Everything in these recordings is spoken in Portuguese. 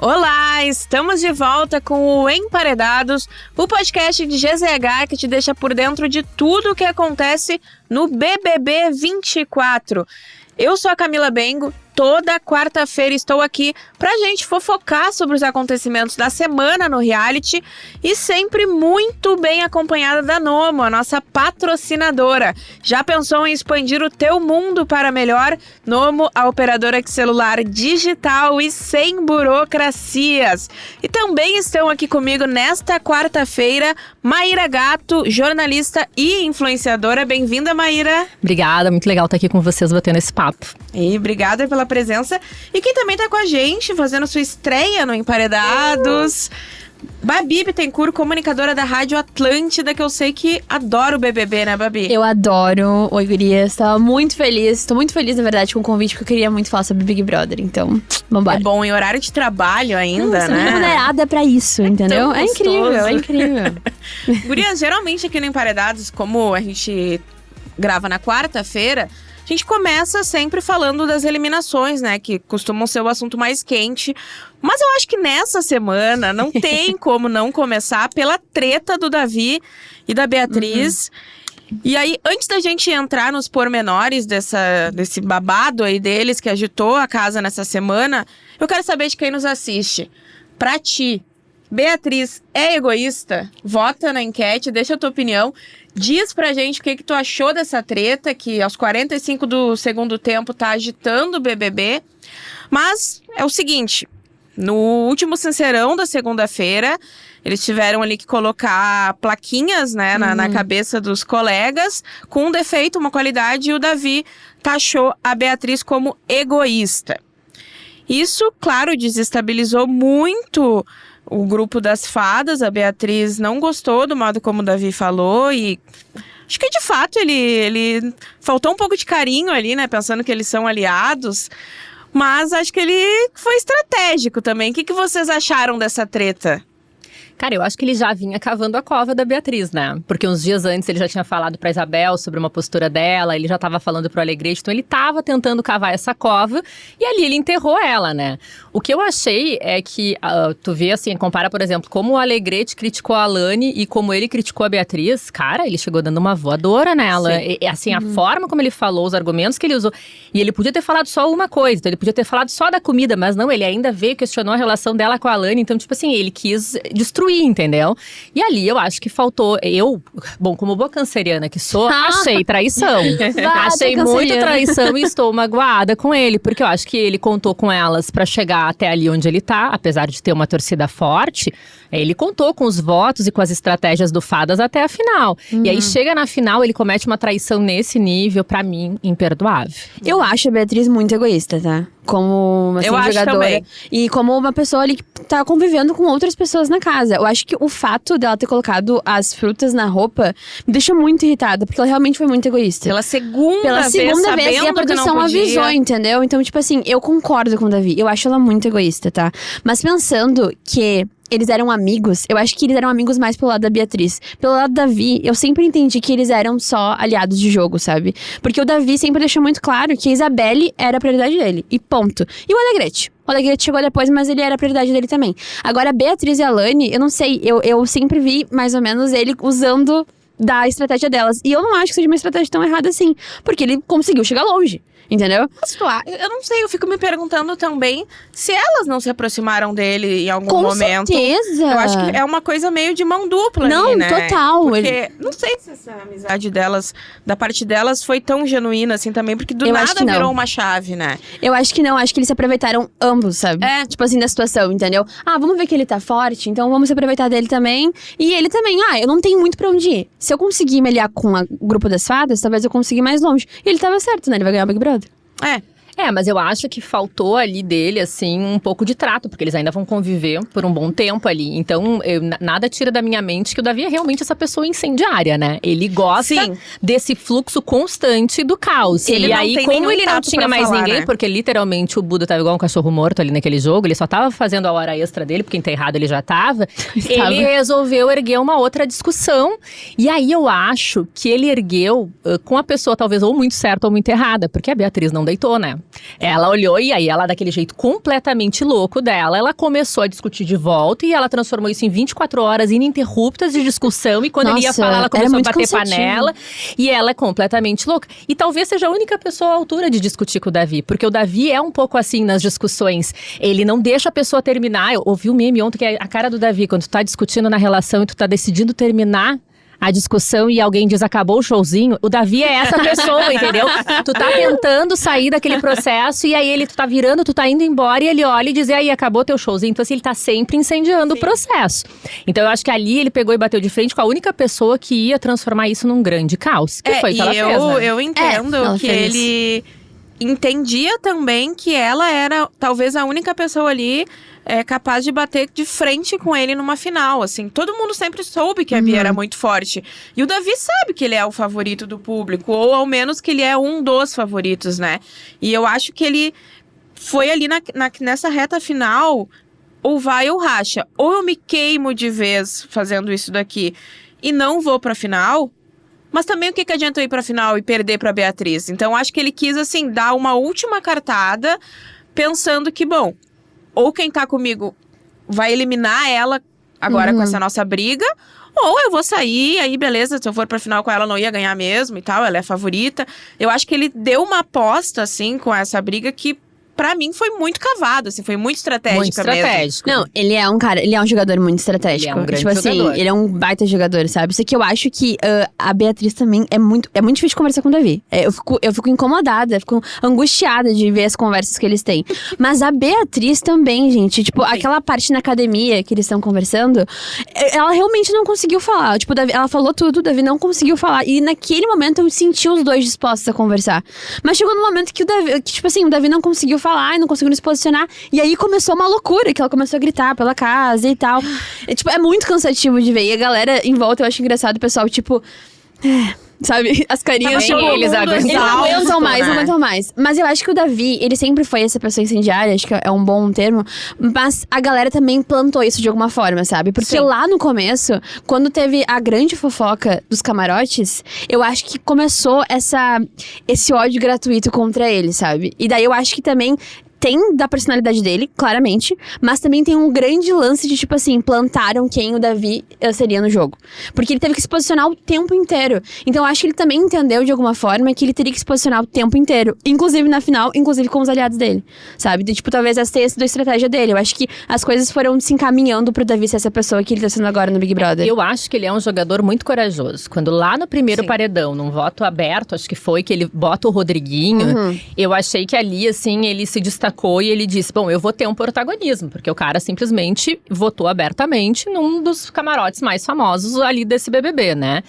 Olá, estamos de volta com o Emparedados, o podcast de GZH que te deixa por dentro de tudo o que acontece no BBB 24. Eu sou a Camila Bengo, toda quarta-feira estou aqui pra gente fofocar sobre os acontecimentos da semana no reality e sempre muito bem acompanhada da Nomo, a nossa patrocinadora. Já pensou em expandir o teu mundo para melhor? Nomo, a operadora de celular digital e sem burocracias. E também estão aqui comigo nesta quarta-feira, Maíra Gatto, jornalista e influenciadora. Bem-vinda, Maíra. Obrigada, muito legal estar aqui com vocês batendo esse papo. E obrigada pela presença. E quem também tá com a gente, fazendo sua estreia no Emparedados, Babi Bittencourt, comunicadora da Rádio Atlântida, que eu sei que adora o BBB, né, Babi? Eu adoro. Oi, gurias. Tô muito feliz, na verdade, com o convite, porque eu queria muito falar sobre Big Brother. Então, vambora. É bom, em horário de trabalho ainda, né? Sou remunerada pra isso, entendeu? É incrível, é incrível. Gurias, geralmente aqui no Emparedados, como a gente grava na quarta-feira, a gente começa sempre falando das eliminações, né? Que costumam ser o assunto mais quente. Mas eu acho que nessa semana não tem como não começar pela treta do Davi e da Beatriz. E aí, antes da gente entrar nos pormenores desse babado aí deles que agitou a casa nessa semana, eu quero saber de quem nos assiste. Pra ti, Beatriz é egoísta? Vota na enquete, deixa a tua opinião. Diz pra gente o que tu achou dessa treta, que aos 45 do segundo tempo tá agitando o BBB. Mas é o seguinte, no último Sincerão da segunda-feira, eles tiveram ali que colocar plaquinhas, né, na cabeça dos colegas, com um defeito, uma qualidade, e o Davi taxou a Beatriz como egoísta. Isso, claro, desestabilizou muito o grupo das fadas. A Beatriz não gostou do modo como o Davi falou e acho que de fato ele faltou um pouco de carinho ali, né, pensando que eles são aliados, mas acho que ele foi estratégico também. O que vocês acharam dessa treta? Cara, eu acho que ele já vinha cavando a cova da Beatriz, né? Porque uns dias antes ele já tinha falado pra Isabel sobre uma postura dela, ele já tava falando pro Alegrete, então ele tava tentando cavar essa cova e ali ele enterrou ela, né? O que eu achei é que, tu vê assim, compara, por exemplo, como o Alegrete criticou a Alane e como ele criticou a Beatriz, cara, ele chegou dando uma voadora nela. E, assim, a forma como ele falou, os argumentos que ele usou, e ele podia ter falado só uma coisa, então ele podia ter falado só da comida, mas não, ele ainda veio, questionou a relação dela com a Alane, então, tipo assim, ele quis destruir, entendeu? E ali eu acho que faltou, bom, como boa canceriana que sou, achei traição. Achei muito traição e estou magoada com ele, porque eu acho que ele contou com elas pra chegar até ali onde ele tá, apesar de ter uma torcida forte, ele contou com os votos e com as estratégias do Fadas até a final. E aí chega na final, ele comete uma traição nesse nível, pra mim, imperdoável. Eu acho a Beatriz muito egoísta, tá? Como uma jogadora. E como uma pessoa ali que tá convivendo com outras pessoas na casa. Eu acho que o fato dela ter colocado as frutas na roupa me deixou muito irritada, porque ela realmente foi muito egoísta. Pela segunda vez, e a produção avisou, entendeu? Então, tipo assim, eu concordo com o Davi. Eu acho ela muito egoísta, tá? Mas pensando que eles eram amigos, eu acho que eles eram amigos mais pelo lado da Beatriz. Pelo lado do Davi, eu sempre entendi que eles eram só aliados de jogo, sabe? Porque o Davi sempre deixou muito claro que a Isabelle era a prioridade dele. E ponto. E o Alegrete? O Alegrete chegou depois, mas ele era a prioridade dele também. Agora, a Beatriz e a Alane, eu não sei, eu sempre vi mais ou menos ele usando da estratégia delas. E eu não acho que seja uma estratégia tão errada assim, porque ele conseguiu chegar longe. Entendeu? Eu não sei, eu fico me perguntando também se elas não se aproximaram dele em algum momento. Com certeza! Eu acho que é uma coisa meio de mão dupla ali, né? Não, total. Porque não sei se essa amizade delas, da parte delas, foi tão genuína assim também, porque do nada virou uma chave, né? Eu acho que não, acho que eles se aproveitaram ambos, sabe? Tipo assim, da situação, entendeu? Vamos ver que ele tá forte, então vamos se aproveitar dele também. E ele também, eu não tenho muito pra onde ir. Se eu conseguir me aliar com o grupo das fadas, talvez eu consiga ir mais longe. E ele tava certo, né? Ele vai ganhar o Big Brother. Mas eu acho que faltou ali dele, assim, um pouco de trato, porque eles ainda vão conviver por um bom tempo ali. Então, nada tira da minha mente que o Davi é realmente essa pessoa incendiária, né? Ele gosta desse fluxo constante do caos. E aí, como ele não tinha mais ninguém, né? Porque literalmente o Buda tava igual um cachorro morto ali naquele jogo, ele só tava fazendo a hora extra dele, porque enterrado ele já tava. Ele resolveu erguer uma outra discussão. E aí, eu acho que ele ergueu com a pessoa talvez ou muito certa ou muito errada, porque a Beatriz não deitou, né? Ela olhou e aí ela, daquele jeito completamente louco dela, ela começou a discutir de volta e ela transformou isso em 24 horas ininterruptas de discussão. E quando ele ia falar, ela começou a bater panela. E ela é completamente louca. E talvez seja a única pessoa à altura de discutir com o Davi. Porque o Davi é um pouco assim nas discussões. Ele não deixa a pessoa terminar. Eu ouvi um meme ontem que é a cara do Davi. Quando tu tá discutindo na relação e tu tá decidindo terminar a discussão e alguém diz, acabou o showzinho, o Davi é essa pessoa, entendeu? Tu tá tentando sair daquele processo e aí tu tá virando, tu tá indo embora e ele olha e diz, e aí, acabou teu showzinho? Então assim, ele tá sempre incendiando o processo. Então eu acho que ali ele pegou e bateu de frente com a única pessoa que ia transformar isso num grande caos. Que foi que ela fez, né? Eu entendo que ele entendia também que ela era talvez a única pessoa ali capaz de bater de frente com ele numa final, assim. Todo mundo sempre soube que a Bia era muito forte. E o Davi sabe que ele é o favorito do público, ou ao menos que ele é um dos favoritos, né? E eu acho que ele foi ali nessa reta final, ou vai ou racha. Ou eu me queimo de vez fazendo isso daqui e não vou pra final, mas também o que adianta eu ir pra final e perder pra Beatriz? Então acho que ele quis, assim, dar uma última cartada, pensando que, bom, ou quem tá comigo vai eliminar ela agora com essa nossa briga, ou eu vou sair, aí beleza, se eu for pra final com ela, não ia ganhar mesmo e tal, ela é a favorita. Eu acho que ele deu uma aposta, assim, com essa briga que, pra mim, foi muito cavado, assim, foi muito estratégica muito estratégico. mesmo. Não, ele é um jogador muito estratégico. Ele é um grande tipo assim, jogador. ele é um baita jogador, sabe? Isso que eu acho que a Beatriz também é muito difícil conversar com o Davi. Eu fico incomodada, fico angustiada de ver as conversas que eles têm. Mas a Beatriz também, gente, tipo, aquela parte na academia que eles estão conversando, ela realmente não conseguiu falar. Tipo, ela falou tudo, o Davi não conseguiu falar. E naquele momento eu senti os dois dispostos a conversar. Mas chegou no momento que o Davi não conseguiu falar e não conseguiu se posicionar. E aí começou uma loucura, que ela começou a gritar pela casa e tal. É muito cansativo de ver. E a galera em volta, eu acho engraçado, o pessoal, tipo... sabe? As carinhas, tipo... Eles não aguentam mais, não aguentam mais. Mas eu acho que o Davi, ele sempre foi essa pessoa incendiária, acho que é um bom termo. Mas a galera também plantou isso de alguma forma, sabe? Porque lá no começo, quando teve a grande fofoca dos camarotes, eu acho que começou esse ódio gratuito contra ele, sabe? E daí eu acho que também... tem da personalidade dele, claramente, mas também tem um grande lance de, tipo assim, plantaram quem o Davi seria no jogo. Porque ele teve que se posicionar o tempo inteiro. Então, eu acho que ele também entendeu, de alguma forma, que ele teria que se posicionar o tempo inteiro. Inclusive na final, inclusive com os aliados dele, sabe? De, tipo, talvez essa tenha sido a estratégia dele. Eu acho que as coisas foram se encaminhando pro Davi ser essa pessoa que ele tá sendo agora no Big Brother. Eu acho que ele é um jogador muito corajoso. Quando lá no primeiro paredão, num voto aberto, acho que foi, que ele bota o Rodriguinho, eu achei que ali, assim, ele se destacou e ele disse, bom, eu vou ter um protagonismo, porque o cara simplesmente votou abertamente num dos camarotes mais famosos ali desse BBB, né?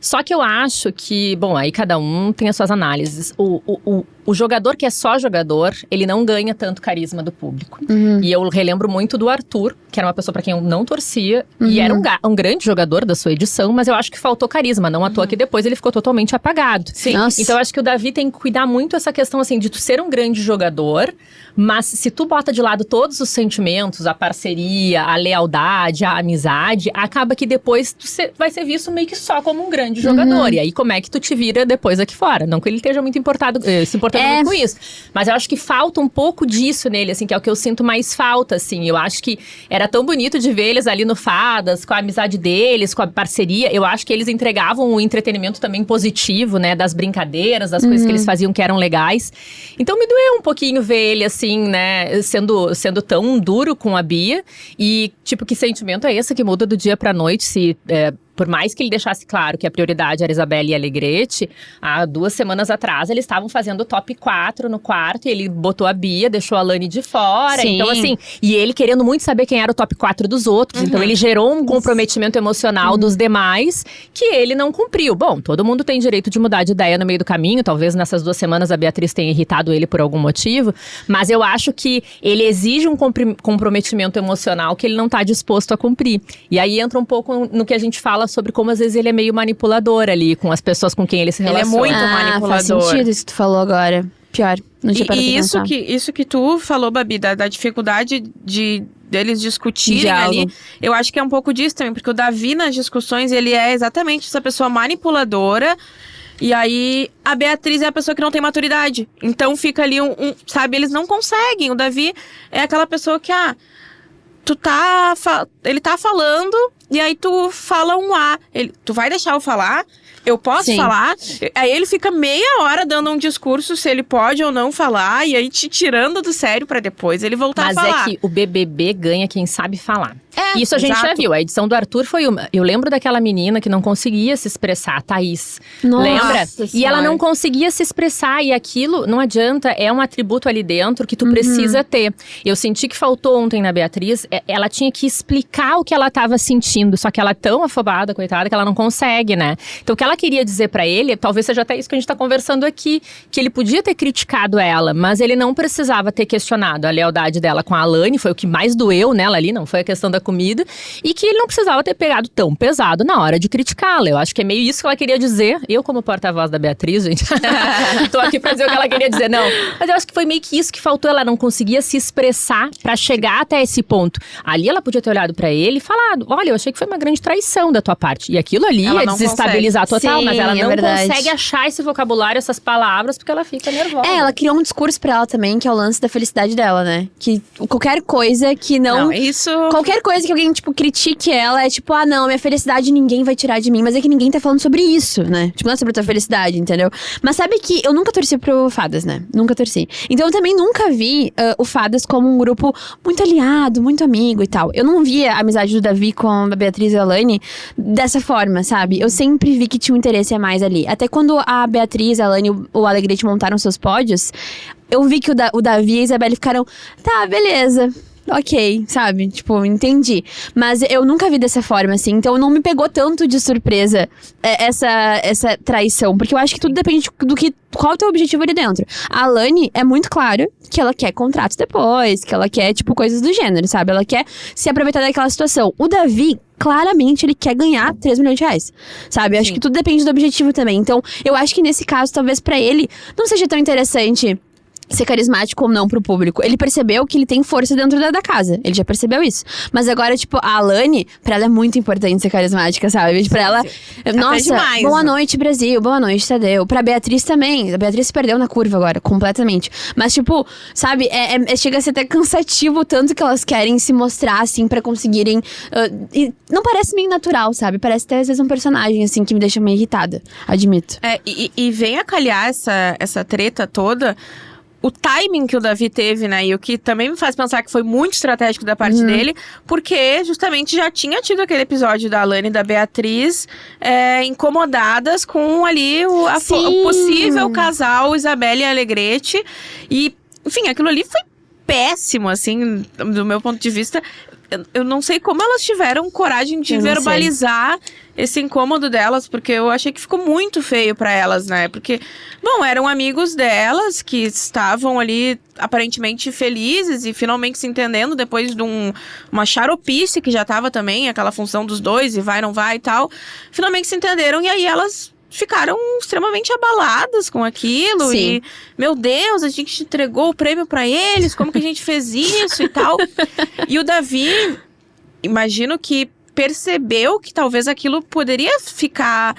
Só que eu acho que, bom, aí cada um tem as suas análises. O jogador que é só jogador, ele não ganha tanto carisma do público. E eu relembro muito do Arthur, que era uma pessoa pra quem eu não torcia, e era um grande jogador da sua edição, mas eu acho que faltou carisma, não à toa que depois ele ficou totalmente apagado. Sim. Então eu acho que o Davi tem que cuidar muito essa questão, assim, de tu ser um grande jogador, mas se tu bota de lado todos os sentimentos, a parceria, a lealdade, a amizade, acaba que depois tu vai ser visto meio que só como um grande jogador. E aí como é que tu te vira depois aqui fora? Não que ele esteja muito se importando muito com isso. Mas eu acho que falta um pouco disso nele, assim, que é o que eu sinto mais falta, assim. Eu acho que era tão bonito de ver eles ali no Fadas, com a amizade deles, com a parceria. Eu acho que eles entregavam um entretenimento também positivo, né? Das brincadeiras, das coisas que eles faziam que eram legais. Então me doeu um pouquinho ver ele, assim, né? Sendo tão duro com a Bia. E, tipo, que sentimento é esse que muda do dia pra noite? Se... por mais que ele deixasse claro que a prioridade era Isabelle e Alegrete, há 2 semanas atrás eles estavam fazendo o top 4 no quarto e ele botou a Bia, deixou a Lani de fora. Sim. Então, assim, e ele querendo muito saber quem era o top 4 dos outros. Então, ele gerou um comprometimento emocional dos demais que ele não cumpriu. Bom, todo mundo tem direito de mudar de ideia no meio do caminho. Talvez nessas 2 semanas a Beatriz tenha irritado ele por algum motivo. Mas eu acho que ele exige um comprometimento emocional que ele não está disposto a cumprir. E aí entra um pouco no que a gente fala sobre como às vezes ele é meio manipulador ali com as pessoas com quem ele se relaciona. Ele é muito manipulador. Faz sentido isso que tu falou agora. Pior, não tinha parado pra pensar. Isso que tu falou, Babi, da dificuldade deles discutirem ali, eu acho que é um pouco disso também, porque o Davi nas discussões, ele é exatamente essa pessoa manipuladora E aí, a Beatriz é a pessoa que não tem maturidade. Então, fica ali sabe, eles não conseguem. O Davi é aquela pessoa que, ele tá falando, e aí tu fala um A. Tu vai deixar eu falar? Eu posso falar? Aí ele fica meia hora dando um discurso se ele pode ou não falar, e aí te tirando do sério pra depois ele voltar a falar. Mas é que o BBB ganha quem sabe falar. Isso a gente exato. já viu. A edição do Arthur foi uma. Eu lembro daquela menina que não conseguia se expressar, a Thaís. Nossa Lembra? Senhora. E ela não conseguia se expressar. E aquilo, não adianta, é um atributo ali dentro que tu precisa ter. Eu senti que faltou ontem na Beatriz. Ela tinha que explicar o que ela estava sentindo. Só que ela é tão afobada, coitada, que ela não consegue, né? Então o que ela queria dizer pra ele, talvez seja até isso que a gente tá conversando aqui, que ele podia ter criticado ela, mas ele não precisava ter questionado a lealdade dela com a Alane, foi o que mais doeu nela ali, não foi a questão da comida, e que ele não precisava ter pegado tão pesado na hora de criticá-la. Eu acho que é meio isso que ela queria dizer. Eu, como porta-voz da Beatriz, gente, tô aqui pra dizer o que ela queria dizer, não. Mas eu acho que foi meio que isso que faltou, ela não conseguia se expressar pra chegar até esse ponto. Ali ela podia ter olhado pra ele e falado, olha, eu achei que foi uma grande traição da tua parte. E aquilo ali ia desestabilizar total, mas ela não consegue achar esse vocabulário, essas palavras, porque ela fica nervosa. Ela criou um discurso pra ela também, que é o lance da felicidade dela, né? Que qualquer coisa que não isso... Qualquer coisa que alguém, tipo, critique ela é tipo, não, minha felicidade ninguém vai tirar de mim. Mas é que ninguém tá falando sobre isso, né? Tipo, não é sobre a tua felicidade, entendeu? Mas sabe que eu nunca torci pro Fadas, né? Nunca torci. Então eu também nunca vi o Fadas como um grupo muito aliado, muito amigo e tal. Eu não via a amizade do Davi com a Beatriz e a Alane dessa forma, sabe? Eu sempre vi que tinha um interesse a mais ali. Até quando a Beatriz, a Alane e o Alegrete montaram seus pódios, eu vi que o Davi e a Isabelle ficaram, tá, beleza. Ok, sabe? Tipo, entendi. Mas eu nunca vi dessa forma, assim. Então não me pegou tanto de surpresa essa traição. Porque eu acho que tudo depende qual é o teu objetivo ali dentro. A Alane é muito claro que ela quer contratos depois, que ela quer, tipo, coisas do gênero, sabe? Ela quer se aproveitar daquela situação. O Davi, claramente, ele quer ganhar 3 milhões de reais, sabe? Eu acho que tudo depende do objetivo também. Então, eu acho que nesse caso, talvez pra ele, não seja tão interessante ser carismático ou não pro público. Ele percebeu que ele tem força dentro da casa. Ele já percebeu isso. Mas agora, tipo, a Alane, pra ela é muito importante ser carismática, sabe? Pra ela, nossa, demais, boa noite, Brasil. Boa noite, Tadeu. Pra Beatriz também. A Beatriz se perdeu na curva agora, completamente. Mas, tipo, sabe, chega a ser até cansativo o tanto que elas querem se mostrar, assim, pra conseguirem... e não parece meio natural, sabe? Parece até, às vezes, um personagem, assim, que me deixa meio irritada. Admito. E vem a calhar essa treta toda... O timing que o Davi teve, né? E o que também me faz pensar que foi muito estratégico da parte dele, porque justamente já tinha tido aquele episódio da Alane e da Beatriz incomodadas com ali o possível casal Isabelle e Alegrete. E, enfim, aquilo ali foi péssimo, assim, do meu ponto de vista. Eu não sei como elas tiveram coragem de verbalizar esse incômodo delas, porque eu achei que ficou muito feio pra elas, né? Porque, bom, eram amigos delas que estavam ali aparentemente felizes e finalmente se entendendo depois de uma xaropice que já tava também, aquela função dos dois e vai, não vai e tal. Finalmente se entenderam e aí elas ficaram extremamente abaladas com aquilo. Sim. E, meu Deus, a gente entregou o prêmio pra eles, como que a gente fez isso e tal. E o Davi, imagino que percebeu que talvez aquilo poderia ficar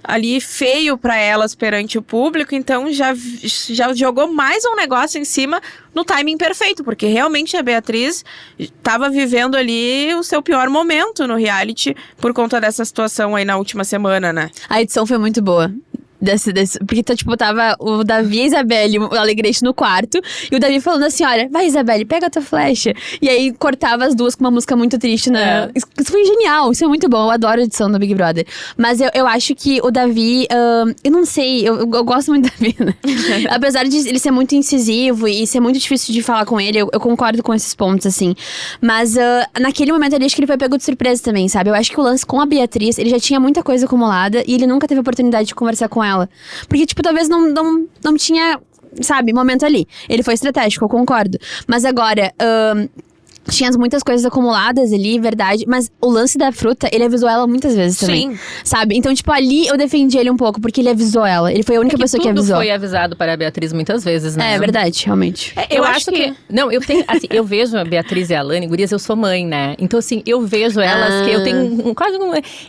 ali feio pra elas perante o público, então já jogou mais um negócio em cima no timing perfeito, porque realmente a Beatriz estava vivendo ali o seu pior momento no reality por conta dessa situação aí na última semana, né? A edição foi muito boa. Porque, tipo, tava o Davi e a Isabelle, o Alegrete no quarto. E o Davi falando assim, olha, vai Isabelle, pega a tua flecha. E aí cortava as duas com uma música muito triste. Isso foi genial, isso é muito bom. Eu adoro a edição do Big Brother. Mas eu acho que o Davi, eu não sei, eu gosto muito do Davi, né? Apesar de ele ser muito incisivo e ser muito difícil de falar com ele, eu concordo com esses pontos, assim. Mas naquele momento ali, acho que ele foi pego de surpresa também, sabe? Eu acho que o lance com a Beatriz, ele já tinha muita coisa acumulada e ele nunca teve oportunidade de conversar com ela. Porque, tipo, talvez não tinha, sabe, momento ali. Ele foi estratégico, eu concordo. Mas agora, tinha muitas coisas acumuladas ali, verdade. Mas o lance da fruta, ele avisou ela muitas vezes também. Sim. Sabe? Então, tipo, ali eu defendi ele um pouco, porque ele avisou ela. Ele foi a única pessoa que avisou. Tudo foi avisado para a Beatriz muitas vezes, né? É verdade, realmente. Eu acho que... Não, eu tenho... Assim, eu vejo a Beatriz e a Alane, gurias, eu sou mãe, né? Então, assim, eu vejo elas, que eu tenho quase...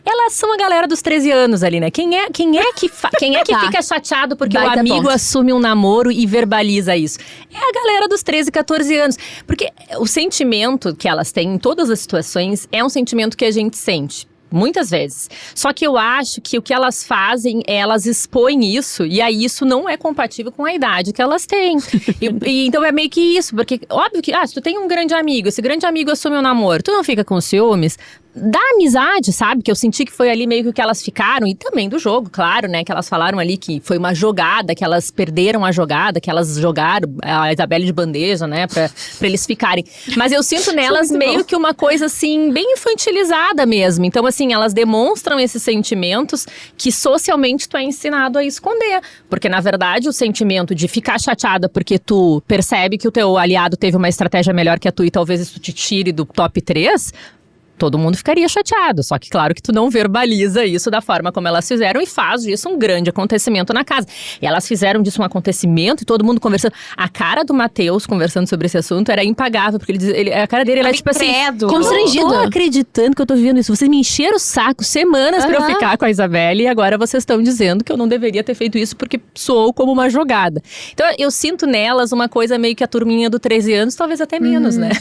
Elas são a galera dos 13 anos ali, né? Quem é que fica chateado porque o amigo assume um namoro e verbaliza isso? É a galera dos 13, 14 anos. Porque o sentimento que elas têm em todas as situações é um sentimento que a gente sente. Muitas vezes. Só que eu acho que o que elas fazem é elas expõem isso, e aí isso não é compatível com a idade que elas têm. Então é meio que isso, porque óbvio que, se tu tem um grande amigo, esse grande amigo assume um namoro, tu não fica com ciúmes da amizade, sabe? Que eu senti que foi ali meio que o que elas ficaram, e também do jogo, claro, né? Que elas falaram ali que foi uma jogada, que elas perderam a jogada, que elas jogaram a Isabelle de bandeja, né? Pra eles ficarem. Mas eu sinto nelas meio que uma coisa, assim, bem infantilizada mesmo. Então, assim, elas demonstram esses sentimentos que socialmente tu é ensinado a esconder. Porque, na verdade, o sentimento de ficar chateada porque tu percebe que o teu aliado teve uma estratégia melhor que a tua e talvez isso te tire do top 3... todo mundo ficaria chateado, só que claro que tu não verbaliza isso da forma como elas fizeram e faz disso um grande acontecimento na casa. E elas fizeram disso um acontecimento e todo mundo conversando. A cara do Matheus conversando sobre esse assunto era impagável, porque a cara dele era tipo assim, constrangido. Eu não tô acreditando que eu tô vivendo isso. Vocês me encheram o saco semanas pra eu ficar com a Isabelle e agora vocês estão dizendo que eu não deveria ter feito isso porque soou como uma jogada. Então eu sinto nelas uma coisa meio que a turminha do 13 anos, talvez até menos, né?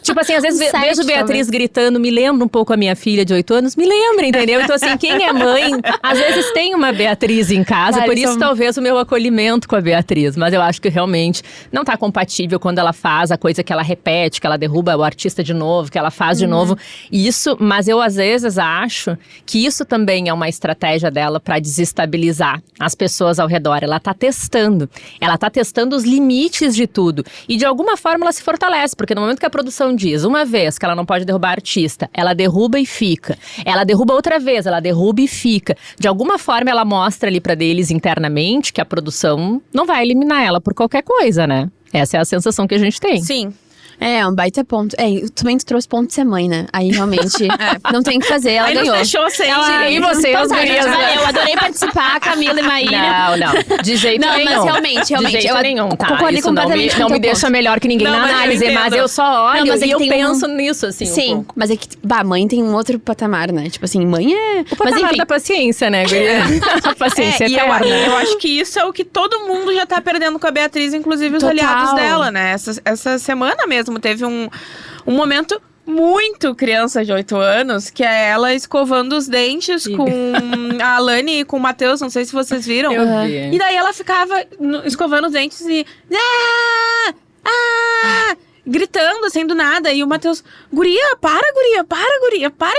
Tipo assim, às vezes vejo Beatriz gritando, me lembra um pouco a minha filha de 8 anos, me lembra, entendeu? Então assim, quem é mãe, às vezes tem uma Beatriz em casa, por isso talvez o meu acolhimento com a Beatriz, mas eu acho que realmente não tá compatível quando ela faz a coisa que ela repete, que ela derruba o artista de novo, que ela faz de novo, isso, mas eu às vezes acho que isso também é uma estratégia dela pra desestabilizar as pessoas ao redor. Ela tá testando os limites de tudo e de alguma forma ela se fortalece, porque no momento que a produção diz uma vez que ela não pode derrubar artista, ela derruba e fica. Ela derruba outra vez, ela derruba e fica. De alguma forma ela mostra ali pra deles internamente que a produção não vai eliminar ela por qualquer coisa, né? Essa é a sensação que a gente tem. Sim. É, um baita ponto. Também tu trouxe ponto de ser mãe, né? Aí realmente não tem o que fazer, ela ganhou. Deixou sem E você, as gurias. Eu adorei participar, Camila e Maíra. Não, de jeito nenhum. Mas realmente. De jeito nenhum, tá? Concordo Isso completamente não me deixa melhor que ninguém na análise, mas eu só olho e eu penso nisso, assim. Sim, mas é que, mãe tem um outro patamar, né? Tipo assim, mãe é... O patamar da paciência, né, guria? A paciência e eterna. eu acho que isso é o que todo mundo já tá perdendo com a Beatriz, inclusive os aliados dela, né? Essa semana mesmo teve um momento muito criança de 8 anos, que é ela escovando os dentes com a Alane e com o Matheus, não sei se vocês viram. Eu vi. E daí ela ficava escovando os dentes e... gritando, assim, do nada. E o Matheus, guria, para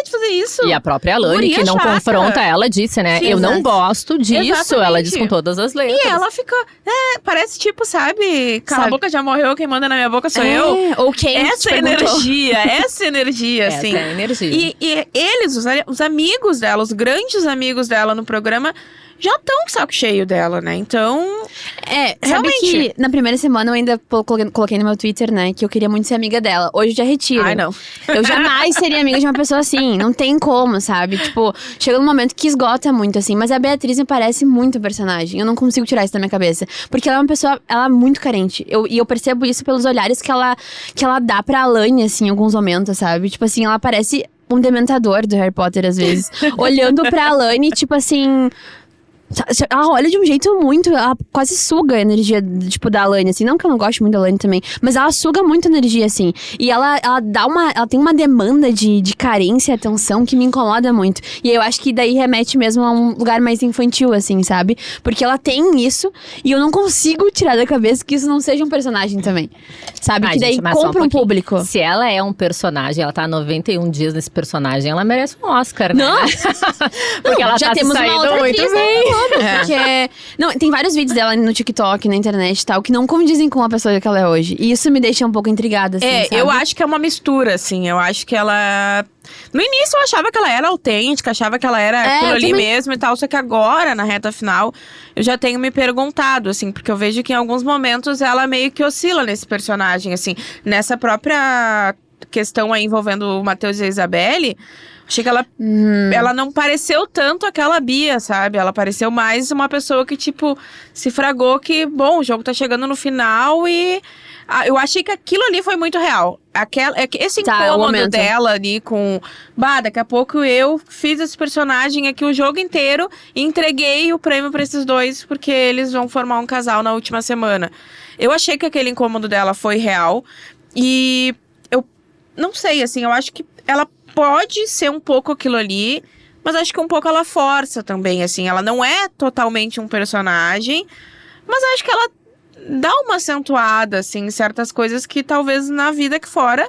de fazer isso. E a própria Alane, Guria que não chata. confronta ela, disse, né? Sim, eu não exato. gosto disso. Exatamente. Ela diz com todas as letras. E ela fica, parece tipo, sabe? Cala a boca, já morreu, quem manda na minha boca sou eu. Ou quem Essa energia, assim. Essa é a energia. E eles, os amigos dela, os grandes amigos dela no programa, já estão com o saco cheio dela, né? Então, sabe realmente. que na primeira semana eu ainda coloquei no meu Twitter, né, que eu queria muito ser amiga dela. Hoje eu já retiro. Ai, não. Eu jamais seria amiga de uma pessoa assim. Não tem como, sabe? Tipo, chega num momento que esgota muito, assim. Mas a Beatriz me parece muito personagem. Eu não consigo tirar isso da minha cabeça. Porque ela é uma pessoa, ela é muito carente. E eu percebo isso pelos olhares que ela dá pra Alane, assim, em alguns momentos, sabe? Tipo assim, ela parece um dementador do Harry Potter, às vezes. Olhando pra Alane, tipo assim... Ela olha de um jeito muito... Ela quase suga a energia, tipo, da Alane, assim. Não que eu não goste muito da Alane também. Mas ela suga muito energia, assim. E ela tem uma demanda de carência e atenção que me incomoda muito. E eu acho que daí remete mesmo a um lugar mais infantil, assim, sabe? Porque ela tem isso. E eu não consigo tirar da cabeça que isso não seja um personagem também. Sabe? Que daí compra um público. Se ela é um personagem, ela tá há 91 dias nesse personagem, ela merece um Oscar, né? Não! Porque ela já tá temos se uma outra saindo muito atriz, bem. Porque... Não, tem vários vídeos dela no TikTok, na internet e tal, que não condizem com a pessoa que ela é hoje. E isso me deixa um pouco intrigada, assim, sabe? Eu acho que é uma mistura, assim. Eu acho que ela... No início eu achava que ela era autêntica, achava que ela era aquilo ali mesmo e tal. Só que agora, na reta final, eu já tenho me perguntado, assim. Porque eu vejo que em alguns momentos ela meio que oscila nesse personagem, assim. Nessa própria... questão aí envolvendo o Matheus e a Isabelle, achei que ela não pareceu tanto aquela Bia, sabe? Ela pareceu mais uma pessoa que, tipo, se fragou que, bom, o jogo tá chegando no final e... eu achei que aquilo ali foi muito real. Esse incômodo dela ali com... daqui a pouco eu fiz esse personagem aqui o jogo inteiro e entreguei o prêmio pra esses dois porque eles vão formar um casal na última semana. Eu achei que aquele incômodo dela foi real. E eu não sei, assim, eu acho que ela pode ser um pouco aquilo ali, mas acho que um pouco ela força também, assim. Ela não é totalmente um personagem, mas acho que ela dá uma acentuada, assim, em certas coisas que talvez na vida aqui fora,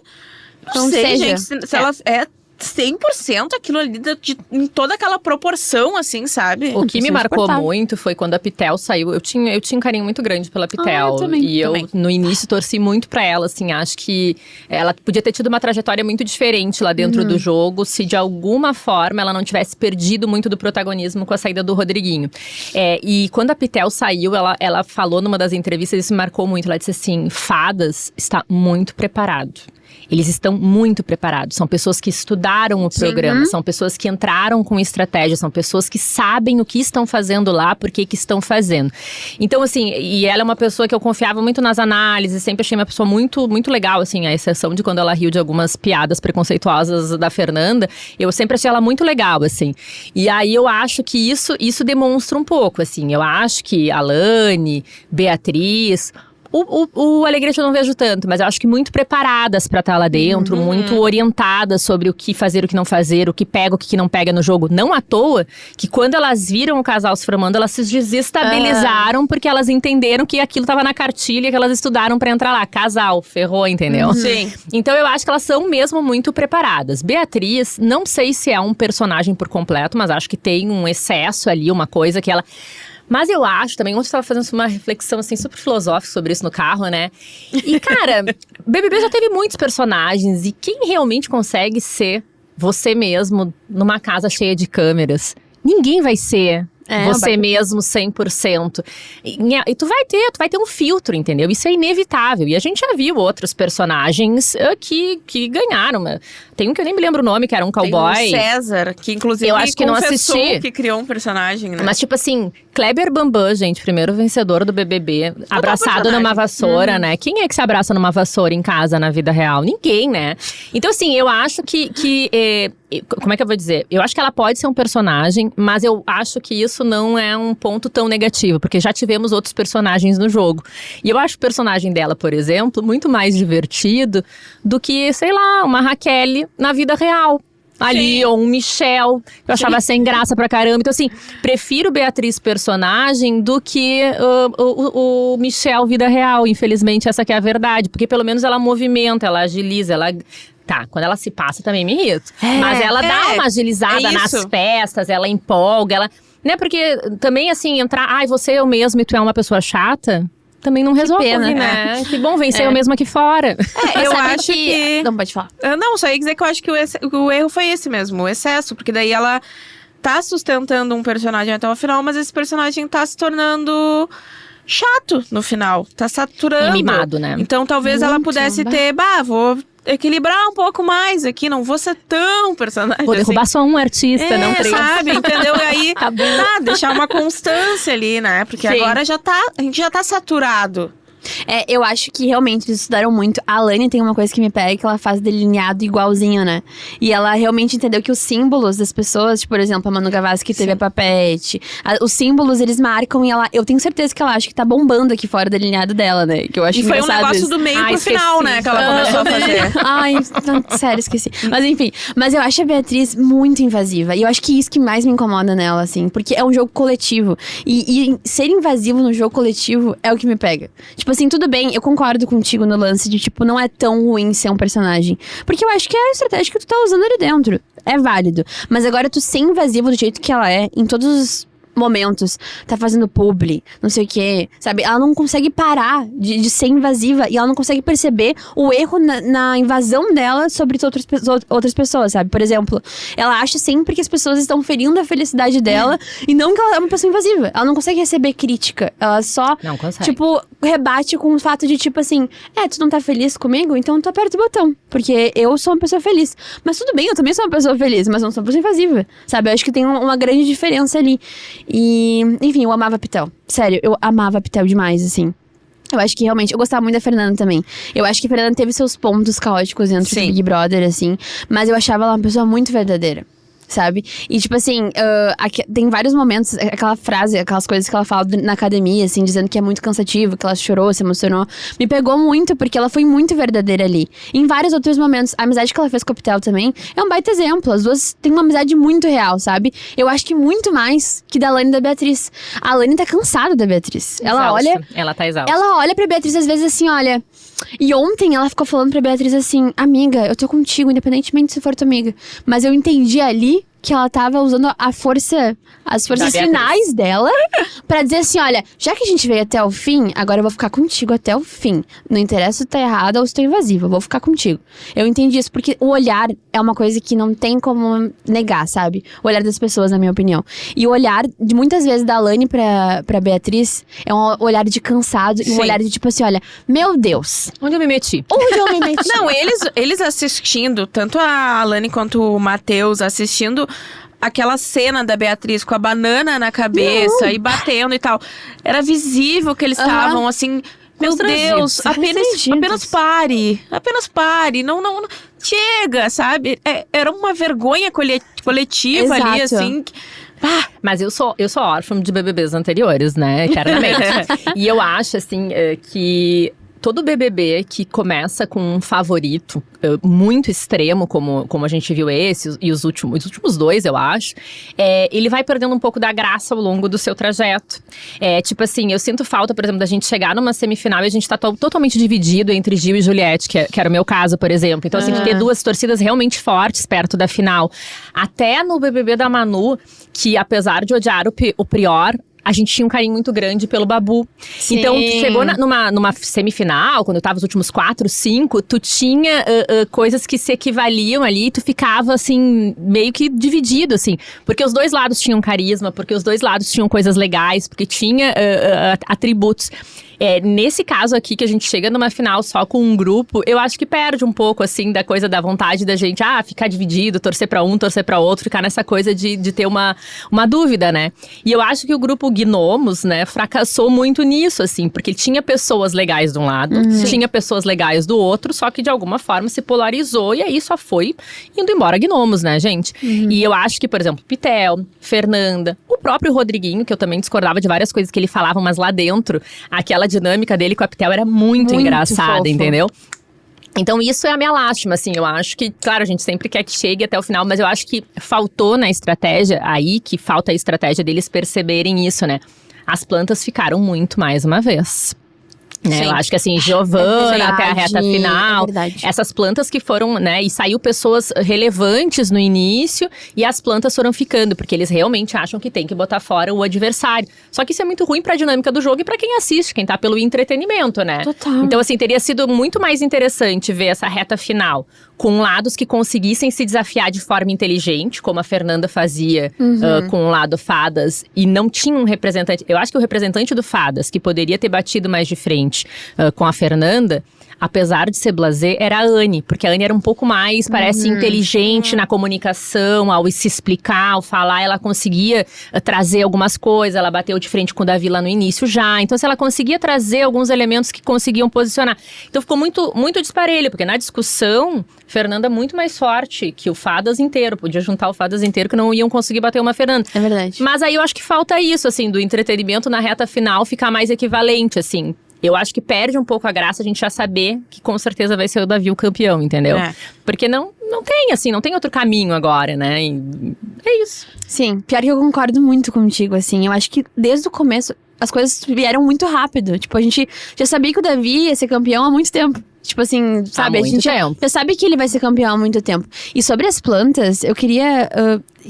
não sei, gente, se ela é 100% aquilo ali, em toda aquela proporção, assim, sabe? O que me marcou muito foi quando a Pitel saiu. Eu tinha um carinho muito grande pela Pitel. Eu, no início, torci muito pra ela, assim. Acho que ela podia ter tido uma trajetória muito diferente lá dentro do jogo, se de alguma forma ela não tivesse perdido muito do protagonismo com a saída do Rodriguinho. E quando a Pitel saiu, ela falou numa das entrevistas, isso me marcou muito. Ela disse assim, Fadas está muito preparado. Eles estão muito preparados, são pessoas que estudaram o programa, são pessoas que entraram com estratégia, são pessoas que sabem o que estão fazendo lá, por que estão fazendo. Então, assim, e ela é uma pessoa que eu confiava muito nas análises, sempre achei uma pessoa muito, muito legal, assim, a exceção de quando ela riu de algumas piadas preconceituosas da Fernanda, eu sempre achei ela muito legal, assim. E aí eu acho que isso demonstra um pouco, assim, eu acho que Alane, Beatriz... O Alegrete eu não vejo tanto, mas eu acho que muito preparadas pra estar lá dentro, muito orientadas sobre o que fazer, o que não fazer, o que pega, o que não pega no jogo. Não à toa que quando elas viram o casal se formando, elas se desestabilizaram porque elas entenderam que aquilo tava na cartilha, que elas estudaram pra entrar lá. Casal, ferrou, entendeu? Sim. Então eu acho que elas são mesmo muito preparadas. Beatriz, não sei se é um personagem por completo, mas acho que tem um excesso ali, uma coisa que ela... Mas eu acho também, ontem eu estava fazendo uma reflexão assim super filosófica sobre isso no carro, né? E cara, BBB já teve muitos personagens e quem realmente consegue ser você mesmo numa casa cheia de câmeras? Ninguém vai ser você mesmo 100%. E tu vai ter um filtro, entendeu? Isso é inevitável. E a gente já viu outros personagens que ganharam. Tem um que eu nem me lembro o nome, que era um cowboy. Tem o César, que inclusive eu acho que não assisti. Que criou um personagem, né? Mas tipo assim, Kleber Bambam, gente, primeiro vencedor do BBB, abraçado numa vassoura, né? Quem é que se abraça numa vassoura em casa, na vida real? Ninguém, né? Então assim, eu acho que como é que eu vou dizer? Eu acho que ela pode ser um personagem, mas eu acho que isso não é um ponto tão negativo, porque já tivemos outros personagens no jogo. E eu acho o personagem dela, por exemplo, muito mais divertido do que, sei lá, uma Raquel na vida real. Ali, ou um Michel, que eu achava sem graça pra caramba. Então, assim, prefiro Beatriz personagem do que o Michel vida real. Infelizmente, essa que é a verdade. Porque pelo menos ela movimenta, ela agiliza, ela... Tá, quando ela se passa também me irrito. Mas ela dá uma agilizada nas festas, ela empolga, ela... Né, porque também, assim, entrar... Ai, você é eu mesmo e tu é uma pessoa chata... Também não resolve, né? Que bom vencer eu mesmo aqui fora. Eu acho que... Não, pode falar. Não, só ia dizer que eu acho que o erro foi esse mesmo, o excesso. Porque daí ela tá sustentando um personagem até o final, mas esse personagem tá se tornando chato no final. Tá saturando. E mimado, né? Então talvez ela pudesse ter... vou equilibrar um pouco mais aqui, não vou ser tão personagem. Vou derrubar só um artista, não 3. Sabe, entendeu? E aí, deixar uma constância ali, né? Porque agora a gente já tá saturado. Eu acho que realmente eles estudaram muito. A Alane tem uma coisa que me pega, que ela faz delineado igualzinho, né? E ela realmente entendeu que os símbolos das pessoas, tipo, por exemplo, a Manu Gavassi que teve a Papete, os símbolos, eles marcam e eu tenho certeza que ela acha que tá bombando aqui fora o delineado dela, né? Que eu acho e foi um negócio isso. do meio pro final, né? Que ela começou a fazer. Ai, sério, esqueci. Mas enfim, eu acho a Beatriz muito invasiva. E eu acho que isso que mais me incomoda nela, assim. Porque é um jogo coletivo. E ser invasivo no jogo coletivo é o que me pega. Tipo assim, tudo bem, eu concordo contigo no lance de, tipo, não é tão ruim ser um personagem. Porque eu acho que é a estratégia que tu tá usando ali dentro. É válido. Mas agora tu ser invasivo do jeito que ela é, em todos momentos, tá fazendo publi, não sei o quê, sabe? Ela não consegue parar de ser invasiva e ela não consegue perceber o erro na invasão dela sobre outras pessoas, sabe? Por exemplo, ela acha sempre que as pessoas estão ferindo a felicidade dela e não que ela é uma pessoa invasiva. Ela não consegue receber crítica. Ela só, Não consegue. tipo, rebate com o fato de, tipo assim, tu não tá feliz comigo? Então tu aperta o botão, porque eu sou uma pessoa feliz. Mas tudo bem, eu também sou uma pessoa feliz, mas não sou uma pessoa invasiva, sabe? Eu acho que tem uma grande diferença ali. E, enfim, eu amava a Pitel. Sério, eu amava a Pitel demais, assim. Eu acho que realmente, eu gostava muito da Fernanda também. Eu acho que a Fernanda teve seus pontos caóticos dentro do Big Brother, assim. Mas eu achava ela uma pessoa muito verdadeira, sabe? E tipo assim, tem vários momentos, aquela frase, aquelas coisas que ela fala na academia, assim, dizendo que é muito cansativo, que ela chorou, se emocionou. Me pegou muito, porque ela foi muito verdadeira ali. E em vários outros momentos, a amizade que ela fez com a Pitel também é um baita exemplo. As duas têm uma amizade muito real, sabe? Eu acho que muito mais que da Lani e da Beatriz. A Lani tá cansada da Beatriz. Ela tá exausta. Ela olha pra Beatriz às vezes assim, olha... E ontem ela ficou falando pra Beatriz assim, amiga, eu tô contigo, independentemente se for tua amiga. Mas eu entendi ali que ela tava usando as forças finais dela pra dizer assim, olha, já que a gente veio até o fim, agora eu vou ficar contigo até o fim. Não interessa se tá errada ou se tô invasiva, eu vou ficar contigo. Eu entendi isso, porque o olhar é uma coisa que não tem como negar, sabe? O olhar das pessoas, na minha opinião. E o olhar, de muitas vezes, da Lani pra Beatriz, é um olhar de cansado e um olhar de tipo assim, olha, meu Deus. Onde eu me meti? Onde eu me meti? Não, eles assistindo, tanto a Alane quanto o Matheus assistindo aquela cena da Beatriz com a banana na cabeça e batendo e tal. Era visível que eles estavam assim, meu Deus, apenas pare. Apenas pare. Não, chega, sabe? Era uma vergonha coletiva ali, assim. Mas eu sou órfã de BBBs anteriores, né? Eternamente. E eu acho, assim, que todo BBB que começa com um favorito muito extremo, como a gente viu esse e os últimos dois, eu acho, ele vai perdendo um pouco da graça ao longo do seu trajeto. Tipo assim, eu sinto falta, por exemplo, da gente chegar numa semifinal e a gente tá totalmente dividido entre Gil e Juliette, que era o meu caso, por exemplo. Então, assim, ter duas torcidas realmente fortes perto da final. Até no BBB da Manu, que apesar de odiar o Prior, a gente tinha um carinho muito grande pelo Babu. Sim. Então, tu chegou numa semifinal, quando tava os últimos 4, 5, tu tinha coisas que se equivaliam ali, tu ficava, assim, meio que dividido, assim. Porque os dois lados tinham carisma, porque os dois lados tinham coisas legais, porque tinha atributos. Nesse caso aqui, que a gente chega numa final só com um grupo, eu acho que perde um pouco, assim, da coisa da vontade da gente, ficar dividido, torcer pra um, torcer pra outro, ficar nessa coisa de ter uma dúvida, né? E eu acho que o grupo Gnomos, né, fracassou muito nisso, assim, porque tinha pessoas legais de um lado, tinha pessoas legais do outro, só que de alguma forma se polarizou e aí só foi indo embora Gnomos, né, gente? E eu acho que, por exemplo, Pitel, Fernanda, o próprio Rodriguinho, que eu também discordava de várias coisas que ele falava, mas lá dentro, aquela dinâmica dele com a Pitel era muito engraçada, fofo. Entendeu? Então isso é a minha lástima, assim, eu acho que, claro, a gente sempre quer que chegue até o final, mas eu acho que faltou na estratégia, aí que falta a estratégia deles perceberem isso, né? As plantas ficaram muito mais uma vez. Né? Eu acho que assim, Giovana até a reta final, essas plantas que foram, né, e saiu pessoas relevantes no início e as plantas foram ficando, porque eles realmente acham que tem que botar fora o adversário. Só que isso é muito ruim pra dinâmica do jogo e pra quem assiste, quem tá pelo entretenimento, né? Total. Então assim, teria sido muito mais interessante ver essa reta final com lados que conseguissem se desafiar de forma inteligente, como a Fernanda fazia com o lado Fadas, e não tinha um representante. Eu acho que o representante do Fadas, que poderia ter batido mais de frente com a Fernanda, apesar de ser blasé, era a Anne, porque a Anne era um pouco mais, parece, inteligente na comunicação, ao se explicar, ao falar, ela conseguia trazer algumas coisas, ela bateu de frente com o Davi lá no início já, então se ela conseguia trazer alguns elementos que conseguiam posicionar. Então ficou muito, muito disparelho, porque na discussão, Fernanda muito mais forte que o Fadas inteiro, podia juntar o Fadas inteiro que não iam conseguir bater uma Fernanda. É verdade. Mas aí eu acho que falta isso, assim, do entretenimento na reta final ficar mais equivalente, assim. Eu acho que perde um pouco a graça a gente já saber que com certeza vai ser o Davi o campeão, entendeu? Porque não tem, assim, não tem outro caminho agora, né? E é isso. Sim, pior que eu concordo muito contigo, assim. Eu acho que desde o começo as coisas vieram muito rápido. Tipo, a gente já sabia que o Davi ia ser campeão há muito tempo. Tipo assim, sabe? Há A muito gente tempo. já sabe que ele vai ser campeão há muito tempo. E sobre as plantas, eu queria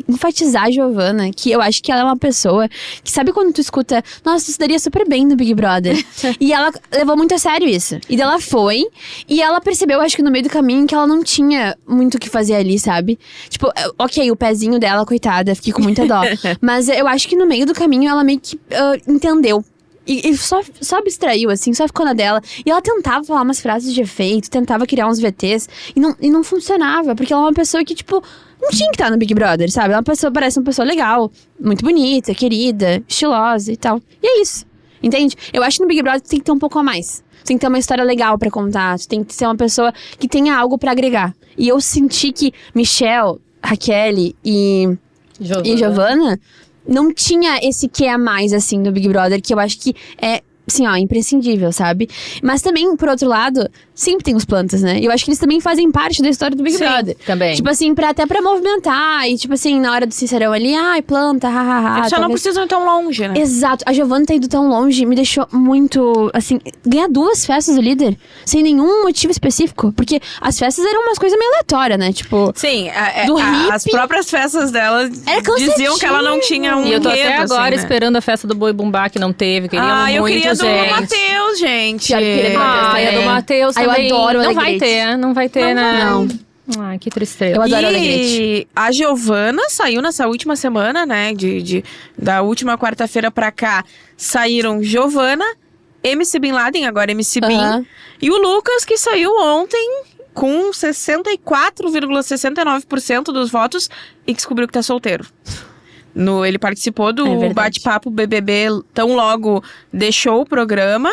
enfatizar a Giovanna, que eu acho que ela é uma pessoa que sabe quando tu escuta, nossa, isso daria super bem no Big Brother. E ela levou muito a sério isso. E daí ela foi, e ela percebeu, acho que no meio do caminho, que ela não tinha muito o que fazer ali, sabe? Tipo, ok, o pezinho dela, coitada, fiquei com muita dó. Mas eu acho que no meio do caminho ela meio que entendeu. E só abstraiu, assim, só ficou na dela. E ela tentava falar umas frases de efeito, tentava criar uns VTs. E não funcionava, porque ela é uma pessoa que, tipo, não tinha que estar no Big Brother, sabe? Ela parece uma pessoa legal, muito bonita, querida, estilosa e tal. E é isso, entende? Eu acho que no Big Brother tu tem que ter um pouco a mais. Tu tem que ter uma história legal pra contar. Tu tem que ser uma pessoa que tenha algo pra agregar. E eu senti que Michelle, Raquel e Giovanna não tinha esse que a mais, assim, do Big Brother, que eu acho que é, assim, ó, imprescindível, sabe? Mas também, por outro lado, sempre tem os plantas, né? Eu acho que eles também fazem parte da história do Big Brother. Também. Tipo assim, até pra movimentar. E tipo assim, na hora do Sincerão ali, ai, planta, hahaha. Eles só não precisam ir tão longe, né? Exato. A Giovanna ter ido tão longe me deixou muito, assim, ganhar 2 festas do líder, sem nenhum motivo específico. Porque as festas eram umas coisas meio aleatórias, né? Tipo, Sim, do as hippie. próprias festas dela diziam que ela não tinha um E eu tô até enredo, agora assim, né? esperando a festa do Boi Bumbá, que não teve. Queríamos eu muito, queria do gente. Matheus, gente. Pior que queria do Matheus Ah, e a do Matheus Ah, eu também. adoro o Não vai Alegrete. ter, não vai ter, né? Não. Ai, que tristeza. Eu adoro E Alegrete. a Giovanna saiu nessa última semana, né? Da última quarta-feira pra cá, saíram Giovanna, MC Bin Laden, agora MC Bin, Aham. e o Lucas, que saiu ontem com 64,69% dos votos e descobriu que tá solteiro. Ele participou É do verdade. bate-papo BBB tão logo deixou o programa.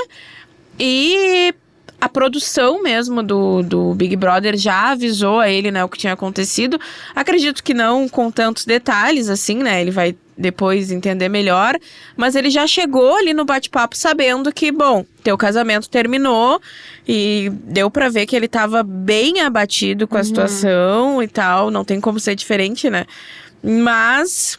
E a produção mesmo do Big Brother já avisou a ele, né, o que tinha acontecido. Acredito que não com tantos detalhes, assim, né? Ele vai depois entender melhor. Mas ele já chegou ali no bate-papo sabendo que, bom, teu casamento terminou. E deu pra ver que ele tava bem abatido com a situação e tal. Não tem como ser diferente, né? Mas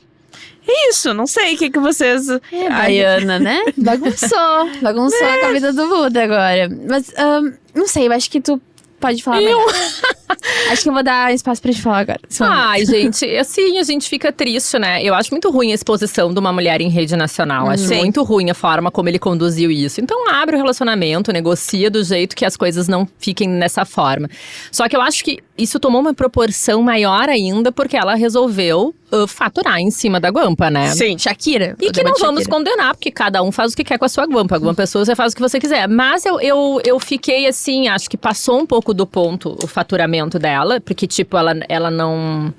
é isso, não sei o que vocês... Baiana, né? Bagunçou com a vida do Buda agora. Mas, não sei, eu acho que tu pode falar melhor. Acho que eu vou dar espaço pra te falar agora. Ai, gente, assim, a gente fica triste, né? Eu acho muito ruim a exposição de uma mulher em rede nacional. Acho Sim. muito ruim a forma como ele conduziu isso. Então, abre o relacionamento, negocia do jeito que as coisas não fiquem nessa forma. Só que eu acho que isso tomou uma proporção maior ainda, porque ela resolveu faturar em cima da guampa, né? Sim. Shakira. E que não vamos condenar, porque cada um faz o que quer com a sua guampa. Alguma pessoa você faz o que você quiser. Mas eu fiquei assim, acho que passou um pouco do ponto o faturamento dela, porque, tipo, ela não...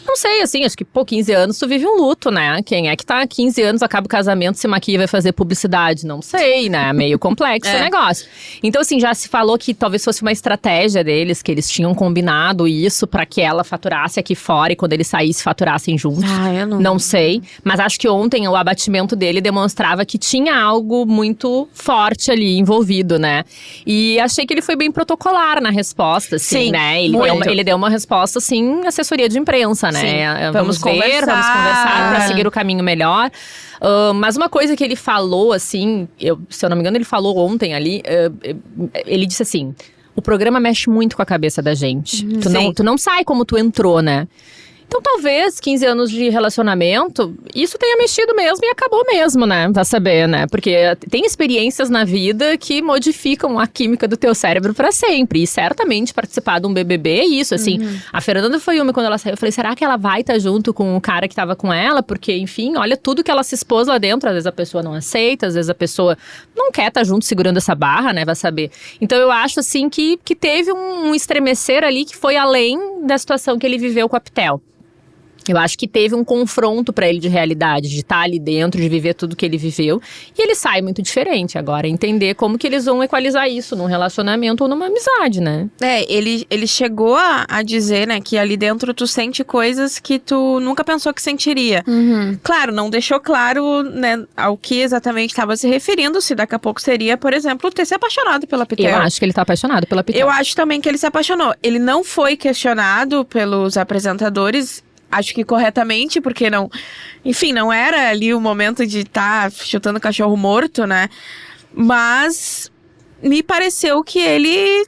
Não sei, assim, acho que, 15 anos tu vive um luto, né? Quem é que tá há 15 anos, acaba o casamento, se maquia e vai fazer publicidade? Não sei, né? Meio complexo o negócio. Então, assim, já se falou que talvez fosse uma estratégia deles, que eles tinham combinado isso pra que ela faturasse aqui fora e quando ele saísse, faturassem juntos. Eu Não sei, mas acho que ontem o abatimento dele demonstrava que tinha algo muito forte ali envolvido, né? E achei que ele foi bem protocolar na resposta, assim, Sim, né? muito. Ele deu uma resposta, assim, assessoria de imprensa, né? Sim, Vamos vamos ver, vamos conversar pra seguir o caminho melhor. Mas uma coisa que ele falou, assim, se eu não me engano, ele falou ontem ali, ele disse assim: o programa mexe muito com a cabeça da gente. Tu não sai como tu entrou, né? Então, talvez 15 anos de relacionamento, isso tenha mexido mesmo e acabou mesmo, né? Vai saber, né? Porque tem experiências na vida que modificam a química do teu cérebro pra sempre. E certamente participar de um BBB é isso, assim. A Fernanda foi uma, quando ela saiu, eu falei, será que ela vai estar junto com o cara que tava com ela? Porque, enfim, olha tudo que ela se expôs lá dentro. Às vezes a pessoa não aceita, às vezes a pessoa não quer estar junto segurando essa barra, né? Vai saber. Então, eu acho, assim, que teve um estremecer ali que foi além da situação que ele viveu com a Pitel. Eu acho que teve um confronto pra ele de realidade, de estar ali dentro, de viver tudo que ele viveu. E ele sai muito diferente agora, entender como que eles vão equalizar isso num relacionamento ou numa amizade, né? Ele chegou a dizer, né, que ali dentro tu sente coisas que tu nunca pensou que sentiria. Claro, não deixou claro, né, ao que exatamente estava se referindo, se daqui a pouco seria, por exemplo, ter se apaixonado pela Pitel. Eu acho que ele tá apaixonado pela Pitel. Eu acho também que ele se apaixonou. Ele não foi questionado pelos apresentadores, acho que corretamente, porque não... Enfim, não era ali o momento de estar chutando cachorro morto, né? Mas me pareceu que ele